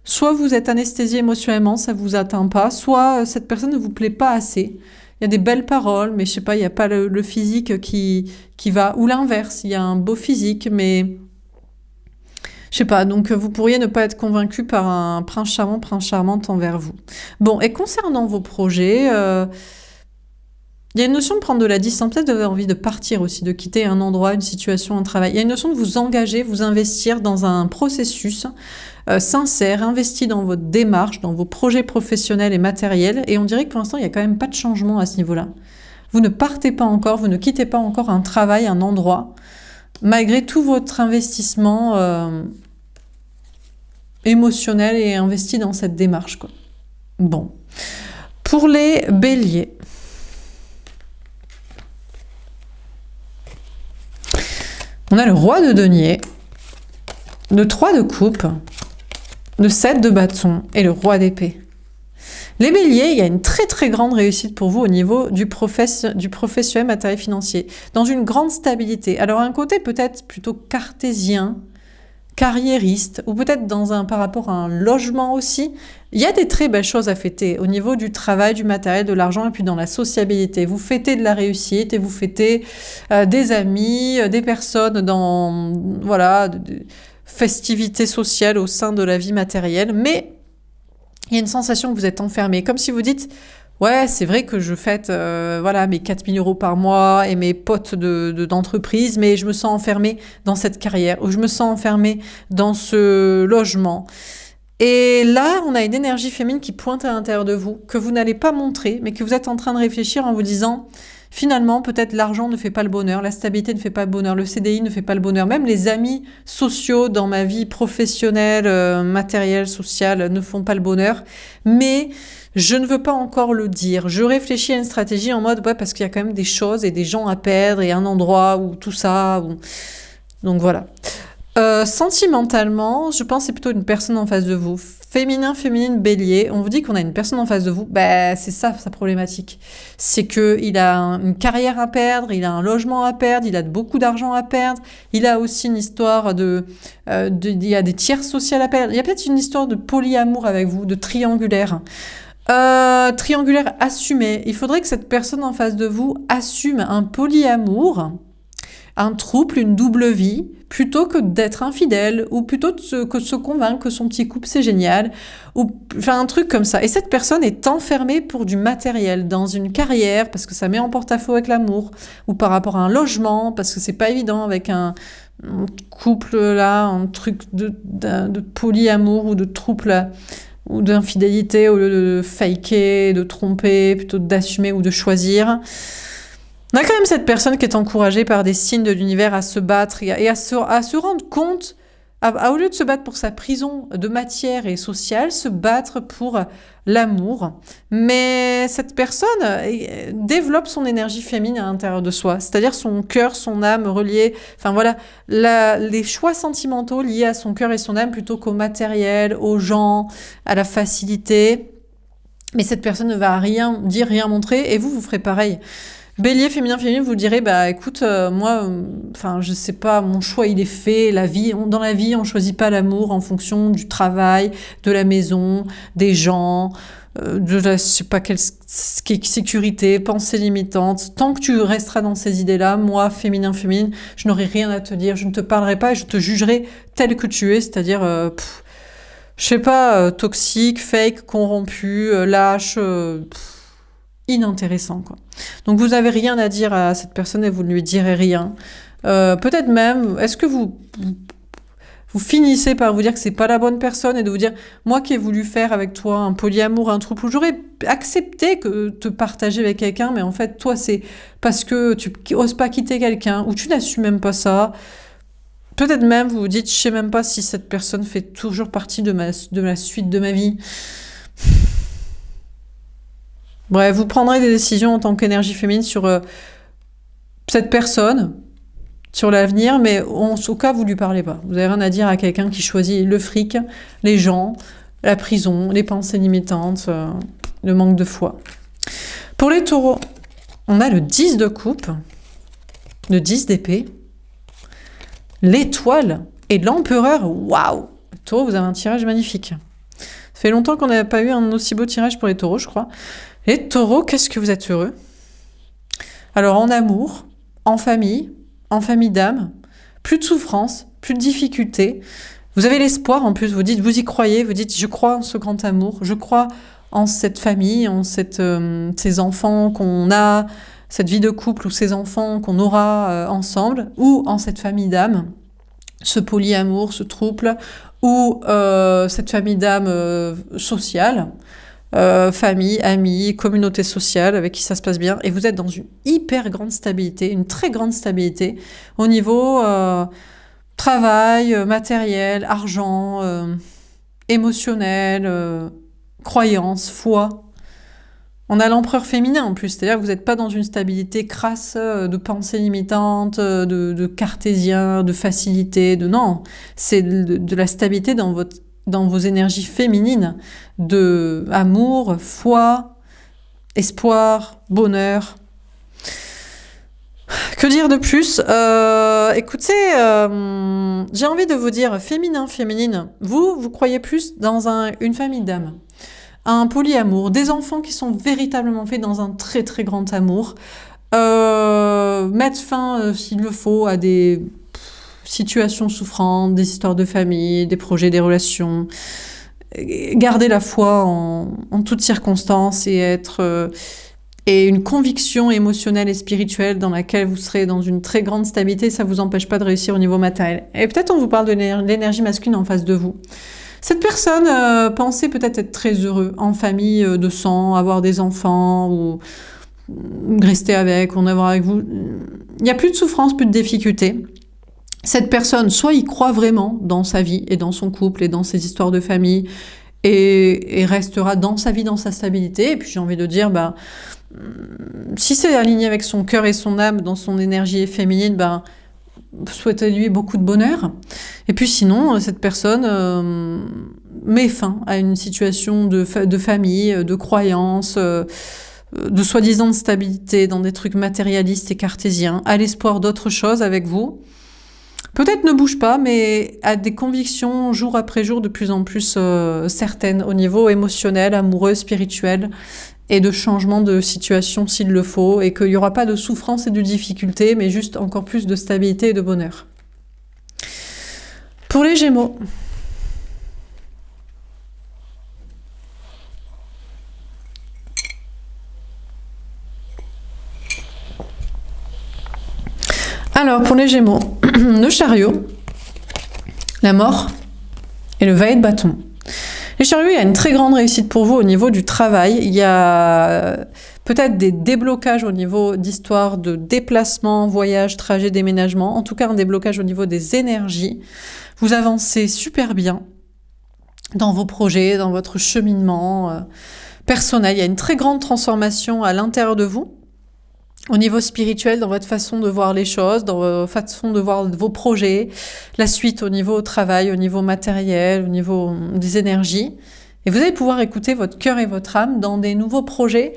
soit vous êtes anesthésié émotionnellement, ça vous atteint pas, soit cette personne ne vous plaît pas assez. Il y a des belles paroles, mais je sais pas, il n'y a pas le physique qui va, ou l'inverse, il y a un beau physique, mais je sais pas, donc vous pourriez ne pas être convaincu par un prince charmante envers vous. Bon, et concernant vos projets, il y a une notion de prendre de la distance, peut-être vous avez envie de partir aussi, de quitter un endroit, une situation, un travail. Il y a une notion de vous engager, vous investir dans un processus sincère, investi dans votre démarche, dans vos projets professionnels et matériels, et on dirait que pour l'instant, il n'y a quand même pas de changement à ce niveau-là. Vous ne partez pas encore, vous ne quittez pas encore un travail, un endroit, malgré tout votre investissement émotionnel et investi dans cette démarche, quoi. Bon. Pour les béliers, on a le roi de denier, le 3 de coupe, le 7 de bâton et le roi d'épée. Les béliers, il y a une très très grande réussite pour vous au niveau du professionnel matériel financier, dans une grande stabilité. Alors un côté peut-être plutôt cartésien, carriériste, ou peut-être par rapport à un logement aussi. Il y a des très belles choses à fêter au niveau du travail, du matériel, de l'argent, et puis dans la sociabilité. Vous fêtez de la réussite et vous fêtez des amis, des personnes dans de festivités sociales au sein de la vie matérielle, mais il y a une sensation que vous êtes enfermé, comme si vous dites « Ouais, c'est vrai que je fête mes 4 000 € par mois et mes potes d'entreprise, mais je me sens enfermé dans cette carrière, ou je me sens enfermé dans ce logement. » Et là, on a une énergie féminine qui pointe à l'intérieur de vous, que vous n'allez pas montrer, mais que vous êtes en train de réfléchir en vous disant « Finalement, peut-être l'argent ne fait pas le bonheur, la stabilité ne fait pas le bonheur, le CDI ne fait pas le bonheur, même les amis sociaux dans ma vie professionnelle, matérielle, sociale ne font pas le bonheur, mais je ne veux pas encore le dire. Je réfléchis à une stratégie en mode ouais, parce qu'il y a quand même des choses et des gens à perdre et un endroit où tout ça. Donc voilà. Sentimentalement, je pense que c'est plutôt une personne en face de vous. Féminin, bélier, on vous dit qu'on a une personne en face de vous, c'est ça sa problématique. C'est qu'il a une carrière à perdre, il a un logement à perdre, il a beaucoup d'argent à perdre, il a aussi une histoire il y a des tiers sociales à perdre, il y a peut-être une histoire de polyamour avec vous, de triangulaire. Triangulaire assumé, il faudrait que cette personne en face de vous assume un polyamour, un trouble, une double vie, plutôt que d'être infidèle, ou plutôt que de se convaincre que son petit couple c'est génial, ou enfin un truc comme ça. Et cette personne est enfermée pour du matériel, dans une carrière, parce que ça met en porte-à-faux avec l'amour, ou par rapport à un logement, parce que c'est pas évident avec un couple là, un truc de polyamour ou de trouble ou d'infidélité, au lieu de faker, de tromper, plutôt d'assumer ou de choisir. On a quand même cette personne qui est encouragée par des signes de l'univers à se battre et à se rendre compte, au lieu de se battre pour sa prison de matière et sociale, se battre pour l'amour. Mais cette personne développe son énergie féminine à l'intérieur de soi, c'est-à-dire son cœur, son âme reliés, enfin voilà, les choix sentimentaux liés à son cœur et son âme plutôt qu'au matériel, aux gens, à la facilité. Mais cette personne ne va rien dire, rien montrer, et vous ferez pareil. Bélier, féminin, féminine, vous direz, bah écoute, moi, enfin, je sais pas, mon choix il est fait. Dans la vie, on choisit pas l'amour en fonction du travail, de la maison, des gens, de la, je sais pas quelle sécurité, pensée limitante. Tant que tu resteras dans ces idées-là, moi, féminin, féminine, je n'aurai rien à te dire. Je ne te parlerai pas et je te jugerai tel que tu es, c'est-à-dire, je sais pas, toxique, fake, corrompu, lâche. Inintéressant, quoi. Donc vous n'avez rien à dire à cette personne et vous ne lui direz rien. Peut-être même, est-ce que vous finissez par vous dire que c'est pas la bonne personne et de vous dire, moi qui ai voulu faire avec toi un polyamour, un trouble, où j'aurais accepté que te partager avec quelqu'un, mais en fait toi c'est parce que tu oses pas quitter quelqu'un ou tu n'assumes même pas ça. Peut-être même vous vous dites, je sais même pas si cette personne fait toujours partie de la suite de ma vie. Bref, vous prendrez des décisions en tant qu'énergie féminine sur cette personne, sur l'avenir, mais en tout cas, vous lui parlez pas. Vous n'avez rien à dire à quelqu'un qui choisit le fric, les gens, la prison, les pensées limitantes, le manque de foi. Pour les taureaux, on a le 10 de coupe, le 10 d'épée, l'étoile et l'empereur. Waouh! Taureau, vous avez un tirage magnifique. Ça fait longtemps qu'on n'avait pas eu un aussi beau tirage pour les taureaux, je crois. Les taureaux, qu'est-ce que vous êtes heureux? Alors en amour, en famille d'âme, plus de souffrance, plus de difficultés. Vous avez l'espoir en plus, vous dites, vous y croyez, vous dites, je crois en ce grand amour, je crois en cette famille, en ces enfants qu'on a, cette vie de couple ou ces enfants qu'on aura ensemble, ou en cette famille d'âme, ce polyamour, ce trouble, ou cette famille d'âme sociale. Famille, amis, communauté sociale avec qui ça se passe bien, et vous êtes dans une hyper grande stabilité, une très grande stabilité au niveau travail, matériel, argent, émotionnel, croyance, foi. On a l'empereur féminin en plus, c'est-à-dire que vous n'êtes pas dans une stabilité crasse de pensée limitante, de cartésien, de facilité, non, c'est de la stabilité dans vos énergies féminines, de amour, foi, espoir, bonheur. Que dire de plus? Écoutez, j'ai envie de vous dire, féminin, féminine, vous croyez plus dans une famille d'âme, un polyamour, des enfants qui sont véritablement faits dans un très très grand amour, mettre fin, s'il le faut, à des situations souffrantes, des histoires de famille, des projets, des relations. Garder la foi en toutes circonstances et une conviction émotionnelle et spirituelle dans laquelle vous serez dans une très grande stabilité, ça ne vous empêche pas de réussir au niveau matériel. Et peut-être on vous parle de l'énergie masculine en face de vous. Cette personne pensait peut-être être très heureux en famille de sang, avoir des enfants ou rester avec, en avoir avec vous. Il n'y a plus de souffrance, plus de difficultés. Cette personne, soit il croit vraiment dans sa vie et dans son couple et dans ses histoires de famille et restera dans sa vie, dans sa stabilité. Et puis j'ai envie de dire, si c'est aligné avec son cœur et son âme, dans son énergie féminine, souhaitez-lui beaucoup de bonheur. Et puis sinon, cette personne met fin à une situation de famille, de croyance, de soi-disant stabilité dans des trucs matérialistes et cartésiens, à l'espoir d'autre chose avec vous. Peut-être ne bouge pas, mais a des convictions jour après jour de plus en plus certaines au niveau émotionnel, amoureux, spirituel, et de changement de situation s'il le faut, et qu'il n'y aura pas de souffrance et de difficulté, mais juste encore plus de stabilité et de bonheur. Pour les Gémeaux, alors pour les Gémeaux, le chariot, la mort et le valet de bâton. Les chariots, il y a une très grande réussite pour vous au niveau du travail. Il y a peut-être des déblocages au niveau d'histoire de déplacement, voyage, trajet, déménagement. En tout cas, un déblocage au niveau des énergies. Vous avancez super bien dans vos projets, dans votre cheminement personnel. Il y a une très grande transformation à l'intérieur de vous. Au niveau spirituel, dans votre façon de voir les choses, dans votre façon de voir vos projets, la suite au niveau travail, au niveau matériel, au niveau des énergies. Et vous allez pouvoir écouter votre cœur et votre âme dans des nouveaux projets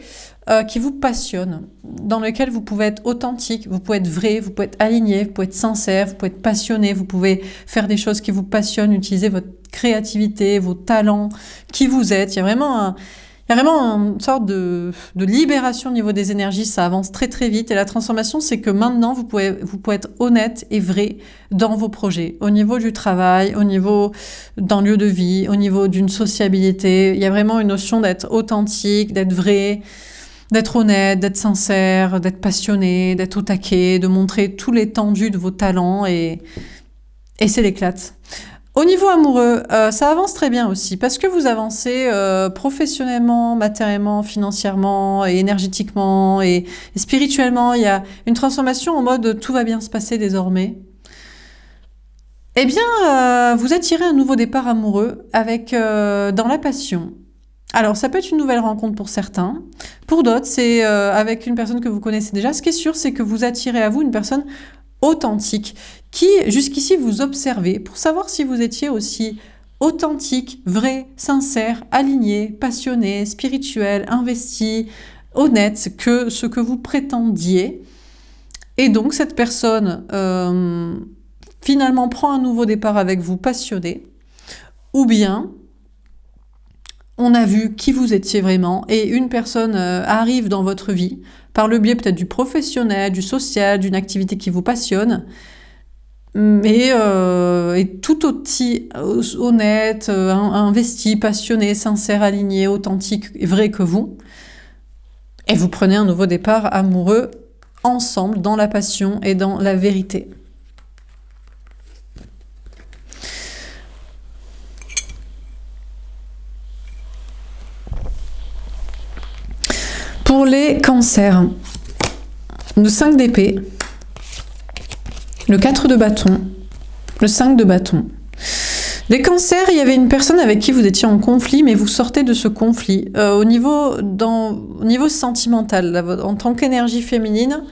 qui vous passionne, dans lequel vous pouvez être authentique, vous pouvez être vrai, vous pouvez être aligné, vous pouvez être sincère, vous pouvez être passionné, vous pouvez faire des choses qui vous passionnent, utiliser votre créativité, vos talents, qui vous êtes. Il y a vraiment une sorte de libération au niveau des énergies, ça avance très très vite. Et la transformation, c'est que maintenant, vous pouvez être honnête et vrai dans vos projets. Au niveau du travail, au niveau d'un lieu de vie, au niveau d'une sociabilité. Il y a vraiment une notion d'être authentique, d'être vrai, d'être honnête, d'être sincère, d'être passionné, d'être au taquet, de montrer tout l'étendue de vos talents et c'est l'éclate. Au niveau amoureux, ça avance très bien aussi parce que vous avancez professionnellement, matériellement, financièrement et énergétiquement et spirituellement. Il y a une transformation en mode tout va bien se passer désormais. Eh bien, vous attirez un nouveau départ amoureux avec dans la passion. Alors, ça peut être une nouvelle rencontre pour certains. Pour d'autres, c'est avec une personne que vous connaissez déjà. Ce qui est sûr, c'est que vous attirez à vous une personne authentique, qui jusqu'ici vous observez pour savoir si vous étiez aussi authentique, vrai, sincère, aligné, passionné, spirituel, investi, honnête que ce que vous prétendiez. Et donc cette personne finalement prend un nouveau départ avec vous passionné, ou bien on a vu qui vous étiez vraiment et une personne arrive dans votre vie par le biais peut-être du professionnel, du social, d'une activité qui vous passionne, mais est tout aussi honnête, investi, passionné, sincère, aligné, authentique et vrai que vous. Et vous prenez un nouveau départ amoureux ensemble dans la passion et dans la vérité. Pour les cancers, le 5 d'épée, le 4 de bâton, le 5 de bâton. Les cancers, il y avait une personne avec qui vous étiez en conflit, mais vous sortez de ce conflit. Au niveau sentimental, là, en tant qu'énergie féminine,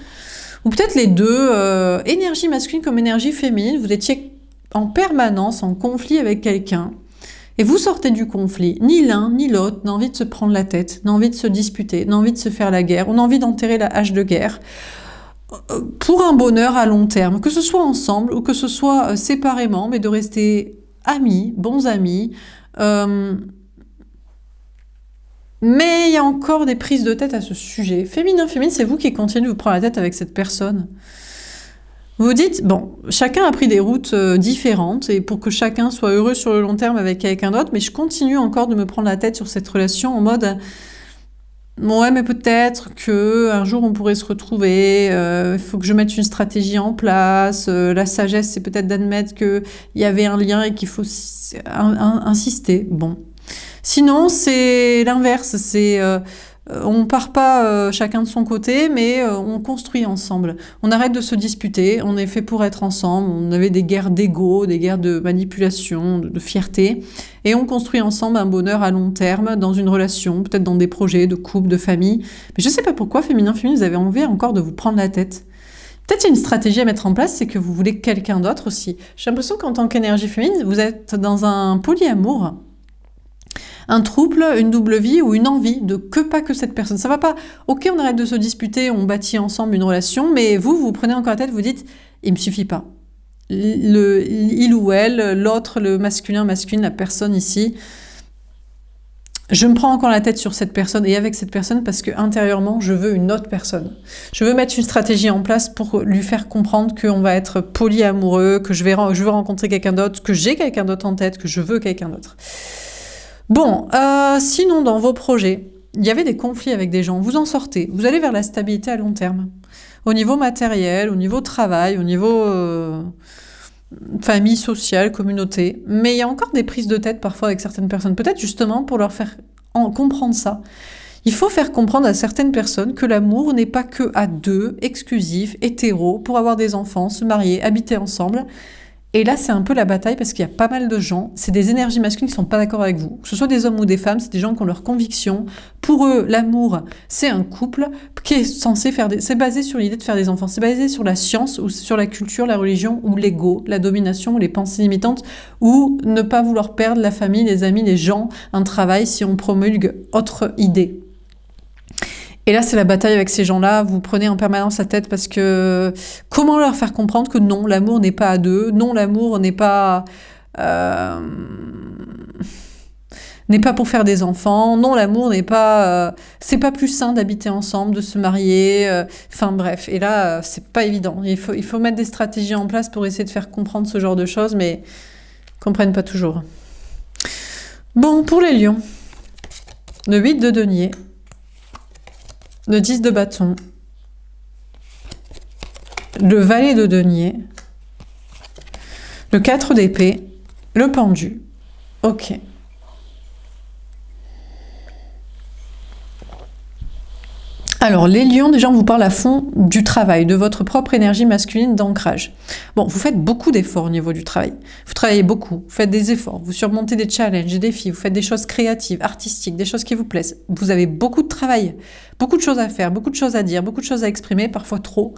ou peut-être les deux, énergie masculine comme énergie féminine, vous étiez en permanence en conflit avec quelqu'un. Et vous sortez du conflit, ni l'un ni l'autre n'a envie de se prendre la tête, n'a envie de se disputer, n'a envie de se faire la guerre, on a envie d'enterrer la hache de guerre pour un bonheur à long terme, que ce soit ensemble ou que ce soit séparément, mais de rester amis, bons amis. Mais il y a encore des prises de tête à ce sujet. Féminin, c'est vous qui continuez de vous prendre la tête avec cette personne. Vous dites, bon, chacun a pris des routes différentes et pour que chacun soit heureux sur le long terme avec quelqu'un d'autre, mais je continue encore de me prendre la tête sur cette relation en mode, ouais, mais peut-être qu'un jour on pourrait se retrouver, il faut que je mette une stratégie en place, la sagesse c'est peut-être d'admettre qu'il y avait un lien et qu'il faut insister. Bon. Sinon, c'est l'inverse, c'est... on part pas chacun de son côté, mais on construit ensemble. On arrête de se disputer, on est fait pour être ensemble, on avait des guerres d'ego, des guerres de manipulation, de fierté, et on construit ensemble un bonheur à long terme dans une relation, peut-être dans des projets de couple, de famille. Mais je sais pas pourquoi, féminin, vous avez envie encore de vous prendre la tête. Peut-être il y a une stratégie à mettre en place, c'est que vous voulez quelqu'un d'autre aussi. J'ai l'impression qu'en tant qu'énergie féminine, vous êtes dans un polyamour, un trouble, une double vie ou une envie de pas que cette personne. Ça va pas. Ok, on arrête de se disputer, on bâtit ensemble une relation, mais vous prenez encore la tête, vous dites, il me suffit pas. Il ou elle, l'autre, le masculin, la personne ici, je me prends encore la tête sur cette personne et avec cette personne parce que intérieurement, je veux une autre personne. Je veux mettre une stratégie en place pour lui faire comprendre qu'on va être polyamoureux, que je veux rencontrer quelqu'un d'autre, que j'ai quelqu'un d'autre en tête, que je veux quelqu'un d'autre. Bon, sinon dans vos projets, il y avait des conflits avec des gens, vous en sortez, vous allez vers la stabilité à long terme. Au niveau matériel, au niveau travail, au niveau famille, sociale, communauté. Mais il y a encore des prises de tête parfois avec certaines personnes, peut-être justement pour leur faire comprendre ça. Il faut faire comprendre à certaines personnes que l'amour n'est pas que à deux, exclusif, hétéro, pour avoir des enfants, se marier, habiter ensemble. Et là, c'est un peu la bataille parce qu'il y a pas mal de gens, c'est des énergies masculines qui sont pas d'accord avec vous. Que ce soit des hommes ou des femmes, c'est des gens qui ont leurs convictions. Pour eux, l'amour, c'est un couple qui est censé c'est basé sur l'idée de faire des enfants. C'est basé sur la science ou sur la culture, la religion ou l'ego, la domination ou les pensées limitantes ou ne pas vouloir perdre la famille, les amis, les gens, un travail si on promulgue autre idée. Et là, c'est la bataille avec ces gens-là. Vous prenez en permanence la tête parce que comment leur faire comprendre que non, l'amour n'est pas à deux, non, l'amour euh, n'est pas pour faire des enfants, non, l'amour n'est pas, c'est pas plus sain d'habiter ensemble, de se marier, enfin bref. Et là, c'est pas évident. Il faut mettre des stratégies en place pour essayer de faire comprendre ce genre de choses, mais ils comprennent pas toujours. Bon, pour les lions, le 8 de denier, le 10 de bâton, le valet de denier, le 4 d'épée, le pendu. Ok. Alors, les lions, déjà, on vous parle à fond du travail, de votre propre énergie masculine d'ancrage. Bon, vous faites beaucoup d'efforts au niveau du travail. Vous travaillez beaucoup, vous faites des efforts, vous surmontez des challenges, des défis, vous faites des choses créatives, artistiques, des choses qui vous plaisent. Vous avez beaucoup de travail, beaucoup de choses à faire, beaucoup de choses à dire, beaucoup de choses à exprimer, parfois trop.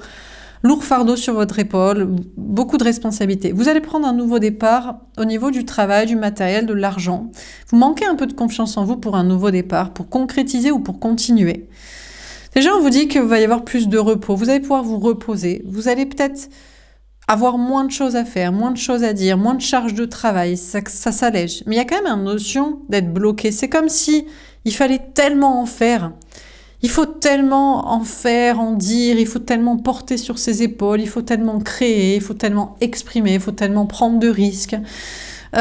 Lourd fardeau sur votre épaule, beaucoup de responsabilités. Vous allez prendre un nouveau départ au niveau du travail, du matériel, de l'argent. Vous manquez un peu de confiance en vous pour un nouveau départ, pour concrétiser ou pour continuer. Déjà, on vous dit qu'il va y avoir plus de repos. Vous allez pouvoir vous reposer. Vous allez peut-être avoir moins de choses à faire, moins de choses à dire, moins de charges de travail. Ça s'allège. Mais il y a quand même une notion d'être bloqué. C'est comme si il fallait tellement en faire. Il faut tellement en faire, en dire. Il faut tellement porter sur ses épaules. Il faut tellement créer. Il faut tellement exprimer. Il faut tellement prendre de risques.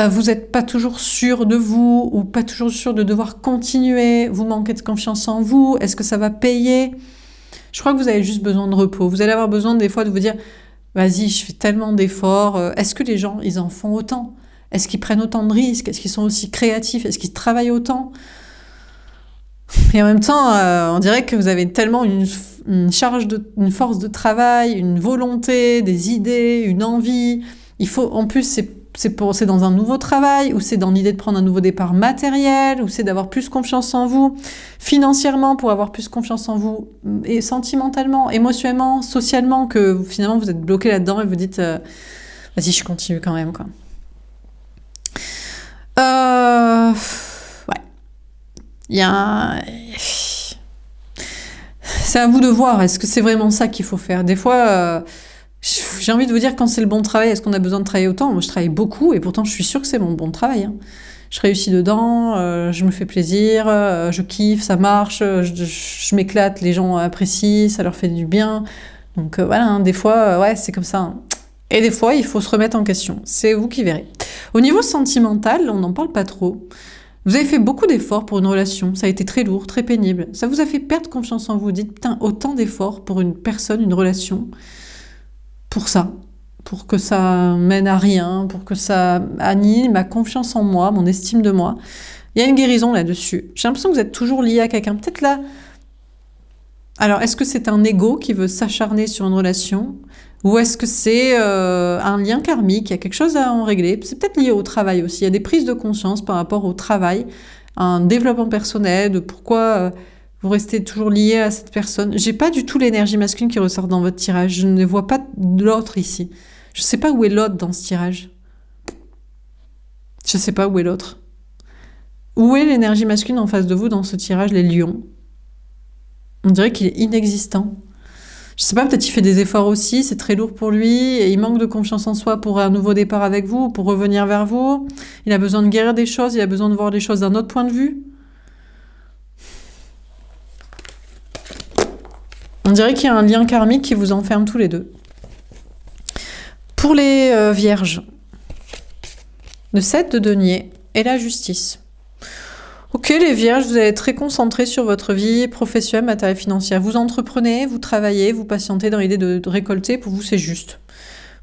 Vous n'êtes pas toujours sûr de vous ou pas toujours sûr de devoir continuer, vous manquez de confiance en vous, est-ce que ça va payer? Je crois que vous avez juste besoin de repos. Vous allez avoir besoin des fois de vous dire « Vas-y, je fais tellement d'efforts. » Est-ce que les gens, ils en font autant? Est-ce qu'ils prennent autant de risques? Est-ce qu'ils sont aussi créatifs? Est-ce qu'ils travaillent autant? Et en même temps, on dirait que vous avez tellement une une force de travail, une volonté, des idées, une envie. En plus, c'est dans un nouveau travail, ou c'est dans l'idée de prendre un nouveau départ matériel, ou c'est d'avoir plus confiance en vous, financièrement, pour avoir plus confiance en vous, et sentimentalement, émotionnellement, socialement, que finalement vous êtes bloqué là-dedans et vous dites vas-y, je continue quand même, quoi. Ouais. C'est à vous de voir, est-ce que c'est vraiment ça qu'il faut faire? Des fois, j'ai envie de vous dire, quand c'est le bon travail, est-ce qu'on a besoin de travailler autant? Moi, je travaille beaucoup et pourtant, je suis sûre que c'est mon bon travail. Hein. Je réussis dedans, je me fais plaisir, je kiffe, ça marche, je m'éclate, les gens apprécient, ça leur fait du bien. Donc voilà, hein, des fois, ouais, c'est comme ça. Hein. Et des fois, il faut se remettre en question. C'est vous qui verrez. Au niveau sentimental, on n'en parle pas trop. Vous avez fait beaucoup d'efforts pour une relation, ça a été très lourd, très pénible. Ça vous a fait perdre confiance en vous. Vous dites, putain, autant d'efforts pour une personne, une relation, pour ça, pour que ça mène à rien, pour que ça annihile ma confiance en moi, mon estime de moi. Il y a une guérison là-dessus. J'ai l'impression que vous êtes toujours lié à quelqu'un. Peut-être là... Alors, est-ce que c'est un ego qui veut s'acharner sur une relation? Ou est-ce que c'est un lien karmique? Il y a quelque chose à en régler. C'est peut-être lié au travail aussi. Il y a des prises de conscience par rapport au travail, un développement personnel, de pourquoi vous restez toujours lié à cette personne. J'ai pas du tout l'énergie masculine qui ressort dans votre tirage. Je ne vois pas l'autre ici. Je sais pas où est l'autre dans ce tirage. Je sais pas où est l'autre. Où est l'énergie masculine en face de vous dans ce tirage, les lions? On dirait qu'il est inexistant. Je sais pas, peut-être il fait des efforts aussi, c'est très lourd pour lui, et il manque de confiance en soi pour un nouveau départ avec vous, pour revenir vers vous. Il a besoin de guérir des choses, il a besoin de voir les choses d'un autre point de vue. On dirait qu'il y a un lien karmique qui vous enferme tous les deux. Pour les vierges, le 7 de denier et la justice. Ok, les vierges, vous allez être très concentrés sur votre vie professionnelle, matérielle, financière. Vous entreprenez, vous travaillez, vous patientez dans l'idée de récolter. Pour vous, c'est juste.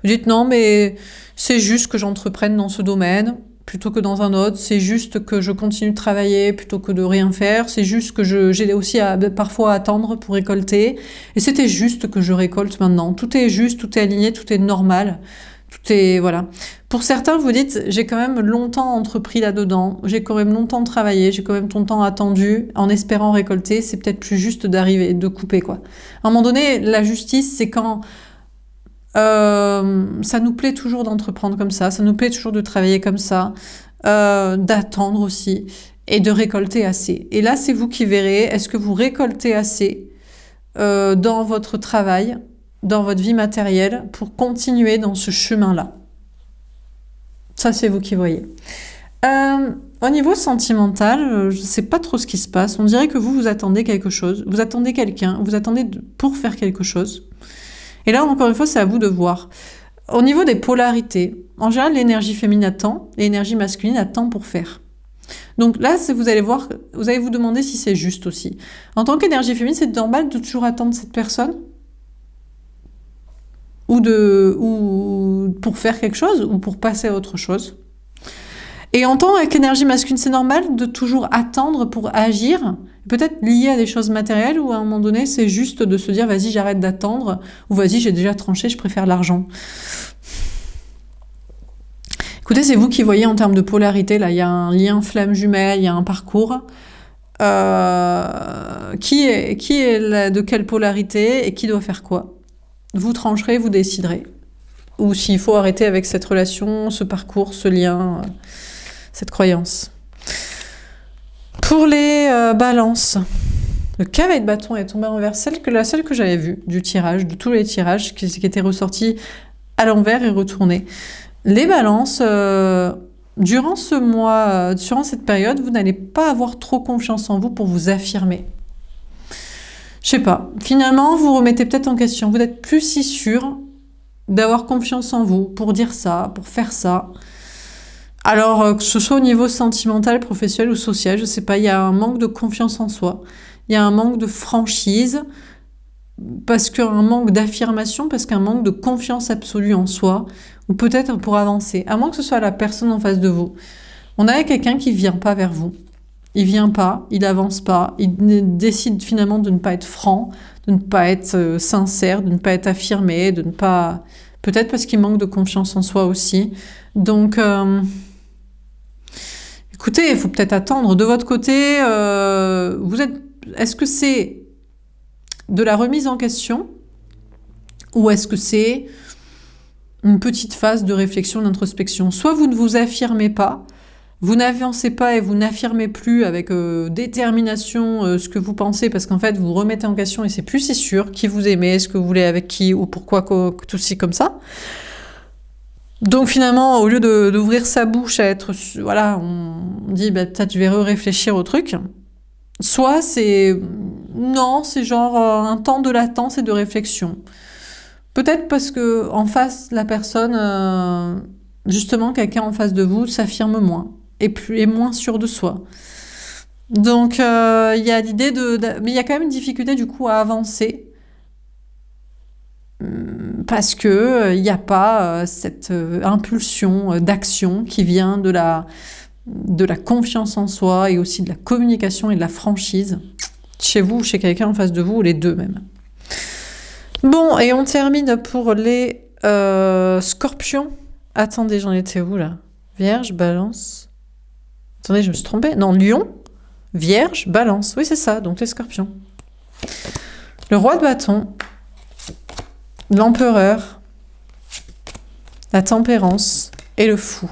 Vous dites non, mais c'est juste que j'entreprenne dans ce domaine plutôt que dans un autre. C'est juste que je continue de travailler plutôt que de rien faire. C'est juste que j'ai aussi parfois à attendre pour récolter. Et c'était juste que je récolte maintenant. Tout est juste, tout est aligné, tout est normal. Tout est, voilà. Pour certains, vous dites, j'ai quand même longtemps entrepris là-dedans, j'ai quand même longtemps travaillé, j'ai quand même longtemps attendu, en espérant récolter, c'est peut-être plus juste d'arriver, de couper, quoi. À un moment donné, la justice, c'est quand ça nous plaît toujours d'entreprendre comme ça nous plaît toujours de travailler comme ça, d'attendre aussi, et de récolter assez. Et là, c'est vous qui verrez, est-ce que vous récoltez assez dans votre travail, dans votre vie matérielle, pour continuer dans ce chemin-là. Ça, c'est vous qui voyez. Au niveau sentimental, je ne sais pas trop ce qui se passe. On dirait que vous attendez quelque chose, vous attendez quelqu'un, vous attendez pour faire quelque chose. Et là, encore une fois, c'est à vous de voir. Au niveau des polarités, en général, l'énergie féminine attend, l'énergie masculine attend pour faire. Donc là, vous allez voir, vous allez vous demander si c'est juste aussi. En tant qu'énergie féminine, c'est normal de toujours attendre cette personne ou pour faire quelque chose, ou pour passer à autre chose. Et en tant qu'énergie masculine, c'est normal de toujours attendre pour agir, peut-être lié à des choses matérielles, ou à un moment donné, c'est juste de se dire « vas-y, j'arrête d'attendre » ou « vas-y, j'ai déjà tranché, je préfère l'argent ». Écoutez, c'est vous qui voyez en termes de polarité, là, il y a un lien flamme jumelle, il y a un parcours. Qui est de quelle polarité et qui doit faire quoi? Vous trancherez, vous déciderez. Ou s'il faut arrêter avec cette relation, ce parcours, ce lien, cette croyance. Pour les balances, le cavalier de bâton est tombé envers la seule que j'avais vue du tirage, de tous les tirages qui étaient ressortis à l'envers et retournés. Les balances, durant ce mois, durant cette période, vous n'allez pas avoir trop confiance en vous pour vous affirmer. Je sais pas. Finalement, vous remettez peut-être en question. Vous n'êtes plus si sûr d'avoir confiance en vous pour dire ça, pour faire ça. Alors, que ce soit au niveau sentimental, professionnel ou social, je sais pas, il y a un manque de confiance en soi. Il y a un manque de franchise, parce qu'un manque d'affirmation, parce qu'un manque de confiance absolue en soi, ou peut-être pour avancer, à moins que ce soit la personne en face de vous. On a quelqu'un qui vient pas vers vous. Il vient pas, il avance pas, il décide finalement de ne pas être franc, de ne pas être sincère, de ne pas être affirmé, de ne pas... Peut-être parce qu'il manque de confiance en soi aussi. Donc, écoutez, il faut peut-être attendre. De votre côté, est-ce que c'est de la remise en question ou est-ce que c'est une petite phase de réflexion, d'introspection? Soit vous ne vous affirmez pas, vous n'avancez pas et vous n'affirmez plus avec détermination ce que vous pensez, parce qu'en fait vous remettez en question et c'est plus si sûr qui vous aimez, ce que vous voulez avec qui ou pourquoi, tout ci comme ça. Donc finalement, au lieu d'ouvrir sa bouche à être... Voilà, on dit peut-être je vais réfléchir au truc. Soit c'est... Non, c'est genre un temps de latence et de réflexion. Peut-être parce que en face, la personne, justement, quelqu'un en face de vous s'affirme moins et moins sûr de soi. Donc, il y a l'idée mais il y a quand même une difficulté du coup à avancer parce que il n'y a pas cette impulsion d'action qui vient de la confiance en soi et aussi de la communication et de la franchise chez vous, chez quelqu'un en face de vous, ou les deux même. Bon, et on termine pour les scorpions. Attendez, j'en étais où là? Vierge, balance. Attendez, je me suis trompée. Non, lion, vierge, balance. Oui, c'est ça, donc les scorpions. Le roi de bâton, l'empereur, la tempérance et le fou.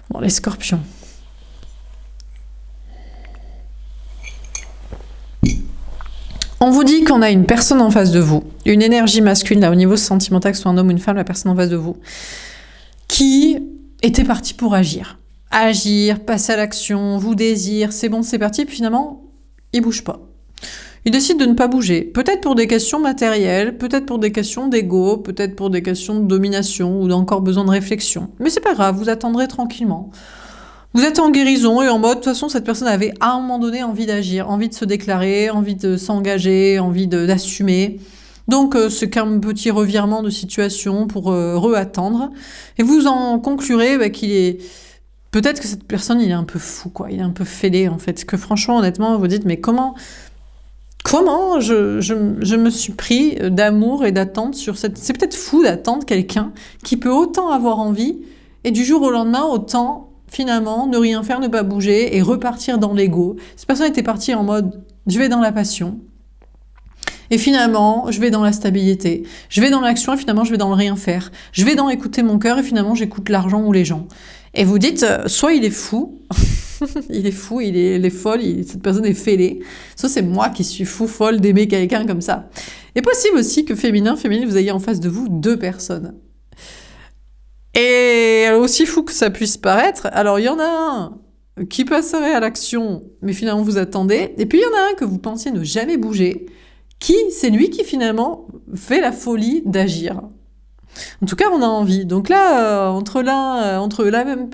Bon, les scorpions. On vous dit qu'on a une personne en face de vous, une énergie masculine, là, au niveau sentimental, que ce soit un homme ou une femme, la personne en face de vous, qui était partie pour agir. Agir, passer à l'action, vous désire, c'est bon, c'est parti, puis finalement, il bouge pas. Il décide de ne pas bouger. Peut-être pour des questions matérielles, peut-être pour des questions d'ego, peut-être pour des questions de domination ou d'encore besoin de réflexion. Mais c'est pas grave, vous attendrez tranquillement. Vous êtes en guérison et en mode, de toute façon, cette personne avait à un moment donné envie d'agir, envie de se déclarer, envie de s'engager, envie d'assumer. Donc, c'est qu'un petit revirement de situation pour re-attendre. Et vous en conclurez qu'il est... Peut-être que cette personne, il est un peu fou, quoi. Il est un peu fêlé, en fait. Que franchement, honnêtement, vous dites, mais comment je me suis pris d'amour et d'attente sur cette... C'est peut-être fou d'attendre quelqu'un qui peut autant avoir envie et du jour au lendemain, autant... finalement, ne rien faire, ne pas bouger et repartir dans l'ego. Cette personne était partie en mode « je vais dans la passion ». Et finalement, je vais dans la stabilité. Je vais dans l'action et finalement, je vais dans le rien faire. Je vais dans écouter mon cœur et finalement, j'écoute l'argent ou les gens. Et vous dites, soit il est fou, Il est fou, elle est folle, cette personne est fêlée. Ça, c'est moi qui suis fou, folle d'aimer quelqu'un comme ça. Il est possible aussi que féminin, féminine, vous ayez en face de vous 2 personnes. Et aussi fou que ça puisse paraître, alors il y en a un qui passerait à l'action, mais finalement vous attendez, et puis il y en a un que vous pensiez ne jamais bouger, c'est lui qui finalement fait la folie d'agir. En tout cas, on a envie. Donc là, entre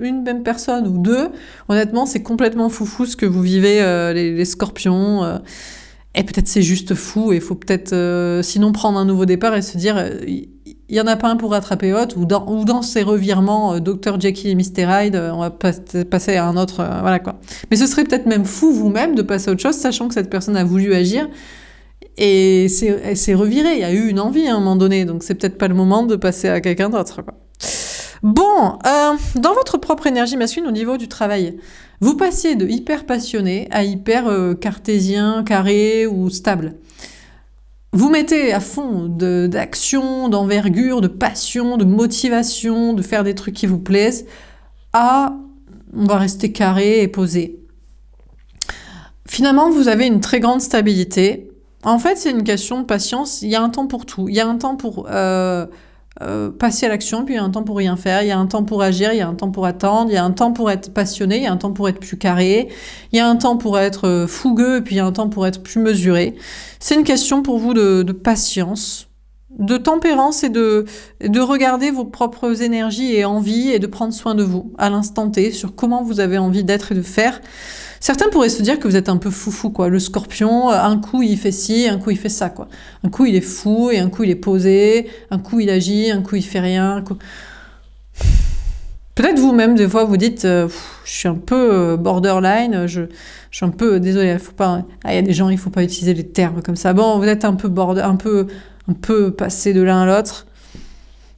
une même personne ou 2, honnêtement, c'est complètement foufou ce que vous vivez, les scorpions. Et peut-être c'est juste fou, et il faut peut-être sinon prendre un nouveau départ et se dire, il y en a pas un pour rattraper l'autre, ou dans ces revirements, Dr Jekyll et Mr Hyde, on va passer à un autre, voilà quoi. Mais ce serait peut-être même fou vous-même de passer à autre chose, sachant que cette personne a voulu agir, et c'est reviré, il y a eu une envie à un moment donné, donc c'est peut-être pas le moment de passer à quelqu'un d'autre, quoi. Bon, dans votre propre énergie masculine au niveau du travail, vous passez de hyper passionné à hyper cartésien, carré ou stable. Vous mettez à fond d'action, d'envergure, de passion, de motivation, de faire des trucs qui vous plaisent, à on va rester carré et posé. Finalement, vous avez une très grande stabilité. En fait, c'est une question de patience. Il y a un temps pour tout. Il y a un temps pour passer à l'action, puis il y a un temps pour rien faire, il y a un temps pour agir, il y a un temps pour attendre, il y a un temps pour être passionné, il y a un temps pour être plus carré, il y a un temps pour être fougueux, et puis il y a un temps pour être plus mesuré. C'est une question pour vous de patience, de tempérance et de regarder vos propres énergies et envies et de prendre soin de vous à l'instant T sur comment vous avez envie d'être et de faire. Certains pourraient se dire que vous êtes un peu foufou, quoi. Le scorpion, un coup il fait ci, un coup il fait ça, quoi. Un coup il est fou et un coup il est posé, un coup il agit, un coup il fait rien. Peut-être vous-même, des fois, vous dites je suis un peu borderline, je suis un peu désolée, faut pas. Il y a des gens, il faut pas utiliser les termes comme ça. Bon, vous êtes un peu passé de l'un à l'autre.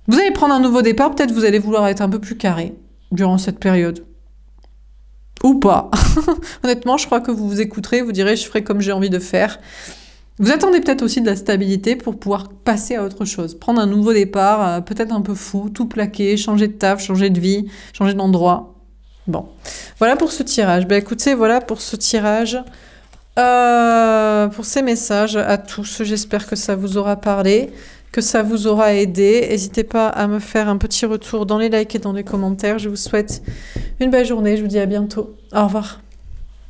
Vous allez prendre un nouveau départ, peut-être vous allez vouloir être un peu plus carré durant cette période. Ou pas. Honnêtement, je crois que vous vous écouterez, vous direz je ferai comme j'ai envie de faire. Vous attendez peut-être aussi de la stabilité pour pouvoir passer à autre chose. Prendre un nouveau départ, peut-être un peu fou, tout plaquer, changer de taf, changer de vie, changer d'endroit. Bon, voilà pour ce tirage. Ben écoutez, voilà pour ce tirage. Pour ces messages à tous, j'espère que ça vous aura parlé, que ça vous aura aidé. N'hésitez pas à me faire un petit retour dans les likes et dans les commentaires. Je vous souhaite une belle journée, je vous dis à bientôt. Au revoir.